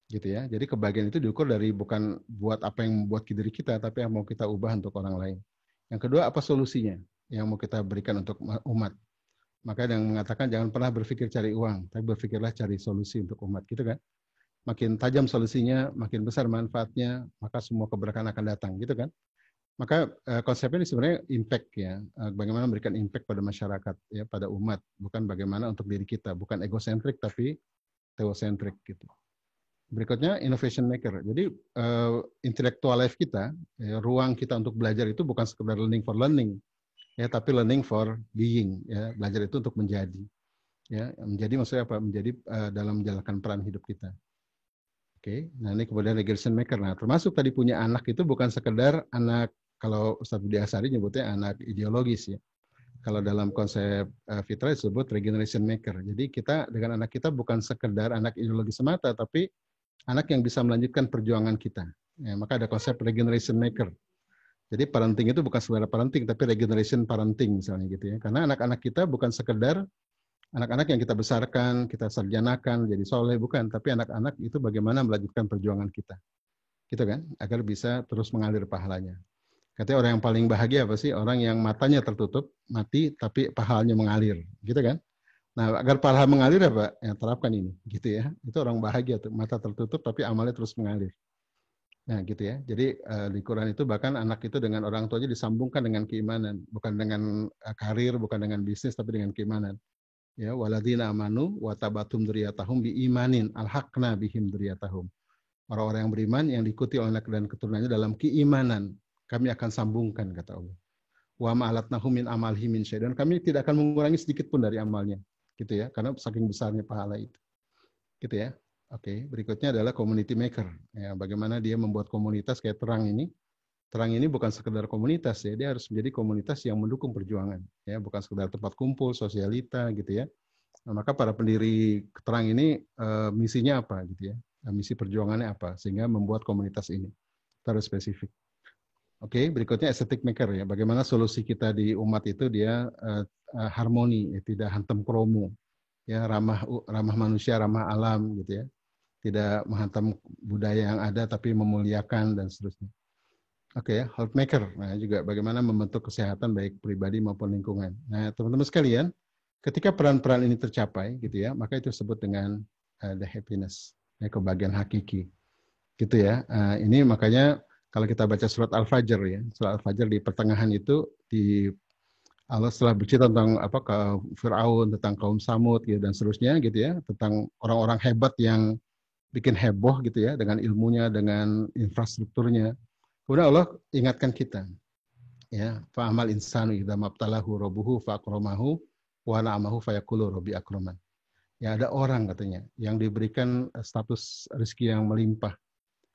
Gitu ya. Jadi kebahagiaan itu diukur dari bukan buat apa yang membuat diri kita, tapi yang mau kita ubah untuk orang lain. Yang kedua, apa solusinya yang mau kita berikan untuk umat. Maka yang mengatakan jangan pernah berpikir cari uang, tapi berpikirlah cari solusi untuk umat. Gitu kan. Makin tajam solusinya, makin besar manfaatnya, maka semua keberkahan akan datang, gitu kan. Maka konsepnya ini sebenarnya impact ya, bagaimana memberikan impact pada masyarakat ya, pada umat, bukan bagaimana untuk diri kita, bukan egosentrik tapi theosentrik gitu. Berikutnya innovation maker. Jadi intellectual life kita, ya, ruang kita untuk belajar itu bukan sekedar learning for learning, ya, tapi learning for being. Ya, belajar itu untuk menjadi. Ya, menjadi maksudnya apa? Menjadi dalam menjalankan peran hidup kita. Oke. Nah, ini kemudian regulation maker. Nah, termasuk tadi punya anak itu bukan sekedar anak, kalau Ustaz Budi Asari nyebutnya anak ideologis ya. Kalau dalam konsep fitrah disebut regeneration maker. Jadi kita dengan anak kita bukan sekedar anak ideologi semata, tapi anak yang bisa melanjutkan perjuangan kita. Ya, maka ada konsep regeneration maker. Jadi parenting itu bukan sekedar parenting, tapi regeneration parenting misalnya gitu ya. Karena anak-anak kita bukan sekedar anak-anak yang kita besarkan, kita sarjanakan, jadi soleh, bukan. Tapi anak-anak itu bagaimana melanjutkan perjuangan kita. Gitu kan? Agar bisa terus mengalir pahalanya. Katanya orang yang paling bahagia apa sih? Orang yang matanya tertutup, mati, tapi pahalanya mengalir. Gitu kan? Nah, agar pahala mengalir apa? Yang terapkan ini. Gitu ya. Itu orang bahagia tuh. Mata tertutup, tapi amalnya terus mengalir. Nah, gitu ya. Jadi di Quran itu bahkan anak itu dengan orang tuanya disambungkan dengan keimanan. Bukan dengan karir, bukan dengan bisnis, tapi dengan keimanan. Ya, waladina amanu watabatum dzurriyyatahum biimanin alhaqna bihim dzurriyyatahum. Orang-orang yang beriman yang diikuti oleh anak dan keturunannya dalam keimanan, kami akan sambungkan kata Allah. Wa ma'alatnahum min amalihim min syai', dan kami tidak akan mengurangi sedikit pun dari amalnya. Gitu ya, karena saking besarnya pahala itu. Gitu ya. Oke, berikutnya adalah community maker. Ya, bagaimana dia membuat komunitas kayak terang ini. Terang ini bukan sekedar komunitas ya, dia harus menjadi komunitas yang mendukung perjuangan ya, bukan sekedar tempat kumpul, sosialita gitu ya. Nah, maka para pendiri Terang ini misinya apa gitu ya? Misi perjuangannya apa sehingga membuat komunitas ini. Terus spesifik. Oke, berikutnya aesthetic maker ya. Bagaimana solusi kita di umat itu dia harmoni, ya, tidak hantam kromo, ya ramah manusia, ramah alam gitu ya. Tidak menghantam budaya yang ada tapi memuliakan dan seterusnya. Oke ya, health maker. Nah, juga bagaimana membentuk kesehatan baik pribadi maupun lingkungan. Nah, teman-teman sekalian, ketika peran-peran ini tercapai gitu ya, maka itu disebut dengan the happiness, ya, kebahagiaan hakiki. Gitu ya. Ini makanya kalau kita baca surat Al-Fajr ya, surat Al-Fajr di pertengahan itu di Allah setelah bercerita tentang apa ke Firaun, tentang kaum Samud gitu dan seterusnya gitu ya, tentang orang-orang hebat yang bikin heboh gitu ya dengan ilmunya, dengan infrastrukturnya. Kemudian Allah ingatkan kita, ya, fa'amal insanu idza mabtalahu rabbuhu fa'akramahu wa na'amahu fayaqulu rabbi akraman. Ya, ada orang katanya yang diberikan status rezeki yang melimpah,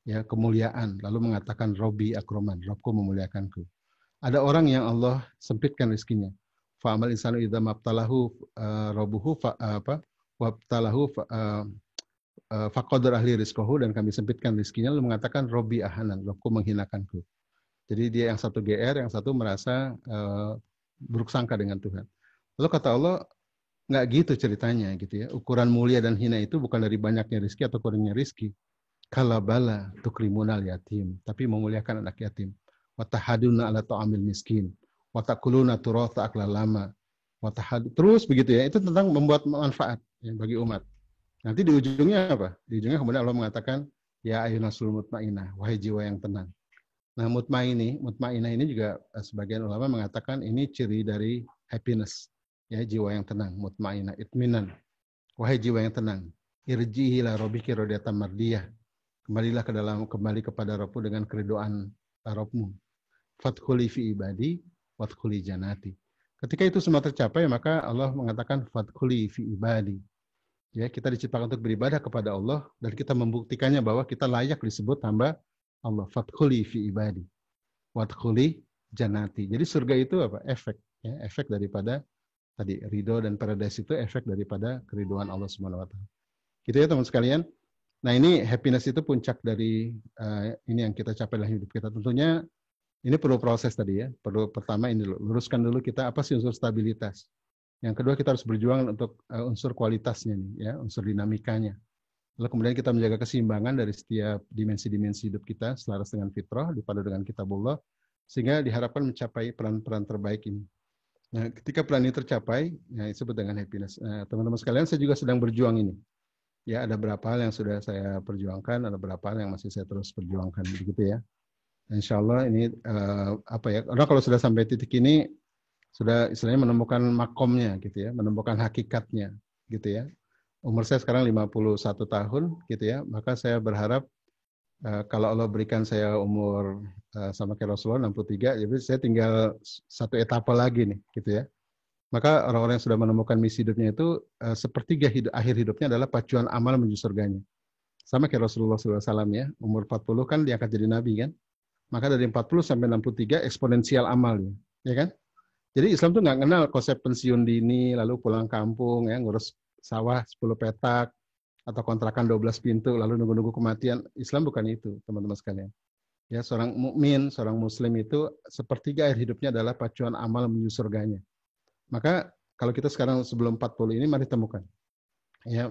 ya, kemuliaan, lalu mengatakan rabbi akraman, Rabbku memuliakanku. Ada orang yang Allah sempitkan rezekinya. Fa'amal insanu idza mabtalahu rabbuhu wabtalahu faqadar ahli rizqahu, dan kami sempitkan rezekinya, lalu mengatakan Robbi ahanan, Rabbku menghinakanku. Jadi dia yang satu GR, yang satu merasa buruk sangka dengan Tuhan. Lalu kata Allah, nggak gitu ceritanya gitu ya. Ukuran mulia dan hina itu bukan dari banyaknya rezeki atau kurangnya rezeki. Kalabala tukrimunal yatim, tapi memuliakan anak yatim. Watahaduna ala ta'amil miskin. Watakuluna turata aklalama. Terus begitu ya. Itu tentang membuat manfaat ya, bagi umat. Nanti di ujungnya apa? Di ujungnya kemudian Allah mengatakan, ya ayyunasul mutmainah, wahai jiwa yang tenang. Nah, mutmainah ini juga sebagian ulama mengatakan ini ciri dari happiness, ya, jiwa yang tenang, mutmainah, itminan. Wahai jiwa yang tenang, irji'i ila rabbiki radiyatan mardiyah. Kembali kepada Rabbmu dengan keridoan Rabbmu. Fadkhuli fi ibadi, wadkhuli janati. Ketika itu semua tercapai, maka Allah mengatakan fadkhuli fi ibadi. Ya, kita diciptakan untuk beribadah kepada Allah dan kita membuktikannya bahwa kita layak disebut hamba Allah. Fadkhuli fi ibadi, wadkhuli jannati. Jadi surga itu apa? Efek, ya, efek daripada tadi ridho, dan paradise itu efek daripada keriduan Allah Subhanahu wa taala. Gitu ya teman sekalian. Nah, ini happiness itu puncak dari ini yang kita capai dalam hidup kita. Tentunya ini perlu proses tadi ya. Perlu pertama ini luruskan dulu kita apa sih unsur stabilitas. Yang kedua kita harus berjuang untuk unsur kualitasnya nih, ya, unsur dinamikanya. Lalu kemudian kita menjaga keseimbangan dari setiap dimensi-dimensi hidup kita selaras dengan fitrah, dipadu dengan kitabullah, sehingga diharapkan mencapai peran-peran terbaik ini. Nah, ketika peran ini tercapai, ya, disebut dengan happiness. Nah, teman-teman sekalian, saya juga sedang berjuang ini. Ya, ada beberapa hal yang sudah saya perjuangkan, ada beberapa hal yang masih saya terus perjuangkan, begitu ya. Insya Allah ini apa ya? Karena kalau sudah sampai titik ini, sudah istilahnya menemukan makomnya gitu ya, menemukan hakikatnya gitu ya. Umur saya sekarang 51 tahun gitu ya, maka saya berharap kalau Allah berikan saya umur sama kayak Rasulullah 63, jadi saya tinggal satu etapa lagi nih gitu ya. Maka orang-orang yang sudah menemukan misi hidupnya itu sepertiga akhir hidupnya adalah pacuan amal menuju surganya. Sama kayak Rasulullah SAW ya, umur 40 kan diangkat jadi nabi kan. Maka dari 40 sampai 63 eksponensial amalnya, ya kan? Jadi Islam tuh nggak kenal konsep pensiun dini, lalu pulang kampung, ya ngurus sawah 10 petak, atau kontrakan 12 pintu, lalu nunggu-nunggu kematian. Islam bukan itu, teman-teman sekalian. Ya, seorang mukmin, seorang muslim itu sepertiga akhir hidupnya adalah pacuan amal menuju surganya. Maka kalau kita sekarang sebelum 40 ini, mari temukan ya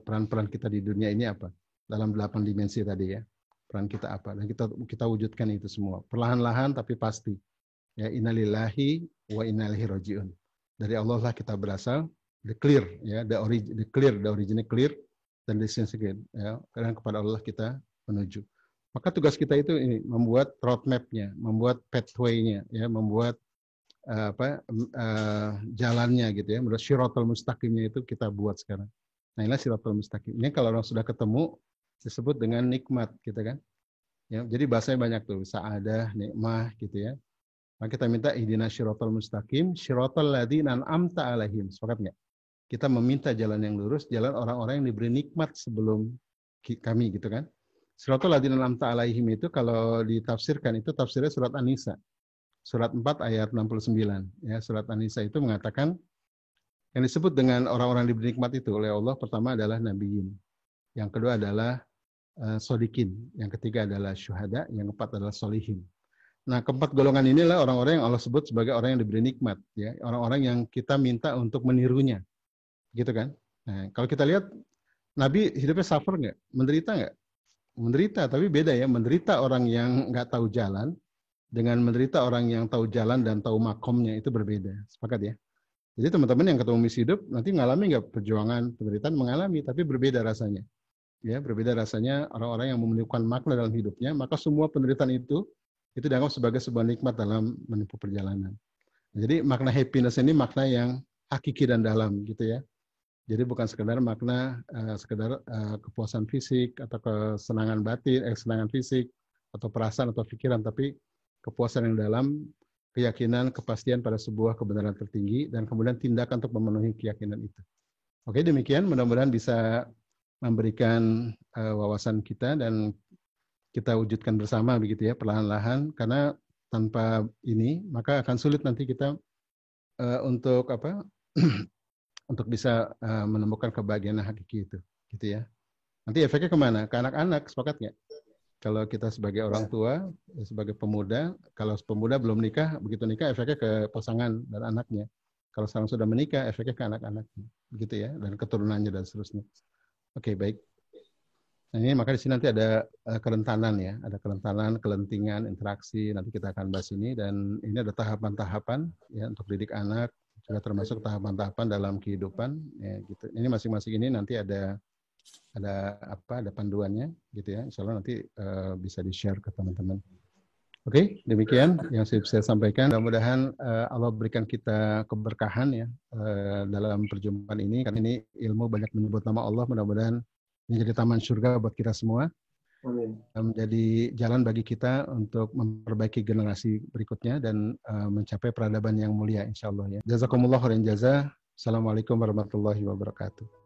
peran-peran kita di dunia ini apa? Dalam 8 dimensi tadi ya. Peran kita apa? Dan kita wujudkan itu semua. Perlahan-lahan tapi pasti. Ya, innalillahi wa inna ilaihi rajiun. Dari Allah lah kita berasal, the clear ya, the origin clear, dan destination ya, karena kepada Allah kita menuju. Maka tugas kita itu ini, membuat roadmap-nya, membuat pathway-nya, ya, membuat jalannya gitu ya, menurut syiratal mustaqimnya itu kita buat sekarang. Nah, inilah syiratal mustaqim. Ini kalau orang sudah ketemu disebut dengan nikmat gitu kan. Ya, jadi bahasanya banyak tuh, sa'adah, nikmah gitu ya. Maka kita minta ihdinas syiratal mustaqim, syiratal ladzina an'amta 'alaihim. Sepakat enggak? Kita meminta jalan yang lurus, jalan orang-orang yang diberi nikmat sebelum kami gitu kan. Syiratal ladzina an'amta 'alaihim itu kalau ditafsirkan itu tafsirnya surat An-Nisa. Surat 4 ayat 69. Ya, surat An-Nisa itu mengatakan yang disebut dengan orang-orang diberi nikmat itu oleh Allah pertama adalah nabiyin. Yang kedua adalah sodikin. Yang ketiga adalah syuhada. Yang keempat adalah solihin. Nah, keempat golongan inilah orang-orang yang Allah sebut sebagai orang yang diberi nikmat. Ya, orang-orang yang kita minta untuk menirunya. Gitu kan. Nah, kalau kita lihat, Nabi hidupnya suffer nggak? Menderita nggak? Menderita, tapi beda ya. Menderita orang yang nggak tahu jalan, dengan menderita orang yang tahu jalan dan tahu makomnya itu berbeda. Sepakat ya? Jadi teman-teman yang ketemu misi hidup nanti mengalami nggak perjuangan, penderitaan mengalami, tapi berbeda rasanya. Ya, berbeda rasanya orang-orang yang menemukan makna dalam hidupnya, maka semua penderitaan itu dianggap sebagai sebuah nikmat dalam menempuh perjalanan. Jadi makna happiness ini makna yang hakiki dan dalam gitu ya. Jadi bukan sekedar makna kepuasan fisik atau kesenangan batin, kesenangan fisik atau perasaan atau pikiran, tapi kepuasan yang dalam, keyakinan, kepastian pada sebuah kebenaran tertinggi, dan kemudian tindakan untuk memenuhi keyakinan itu. Oke, demikian mudah-mudahan bisa memberikan wawasan kita dan kita wujudkan bersama begitu ya, perlahan-lahan, karena tanpa ini maka akan sulit nanti kita untuk untuk bisa menemukan kebahagiaan hakiki itu, gitu ya. Nanti efeknya kemana? Ke anak-anak, sepakat nggak? Kalau kita sebagai orang tua, sebagai pemuda, kalau pemuda belum nikah, begitu nikah efeknya ke pasangan dan anaknya. Kalau sekarang sudah menikah, efeknya ke anak-anaknya, begitu ya, dan keturunannya dan seterusnya. Oke, baik. Nah, ini maka di sini nanti ada kerentanan ya, ada kerentanan, kelentingan, interaksi. Nanti kita akan bahas ini, dan ini ada tahapan-tahapan ya untuk didik anak, juga termasuk tahapan-tahapan dalam kehidupan ya gitu. Ini masing-masing ini nanti ada panduannya gitu ya. Insya Allah nanti bisa di-share ke teman-teman. Oke, demikian yang saya sampaikan. Mudah-mudahan Allah berikan kita keberkahan ya dalam perjumpaan ini, karena ini ilmu banyak menyebut nama Allah. Mudah-mudahan menjadi taman surga buat kita semua. Amin. Menjadi jalan bagi kita untuk memperbaiki generasi berikutnya dan mencapai peradaban yang mulia insya Allah ya. Jazakumullah khairan jazaa. Assalamualaikum warahmatullahi wabarakatuh.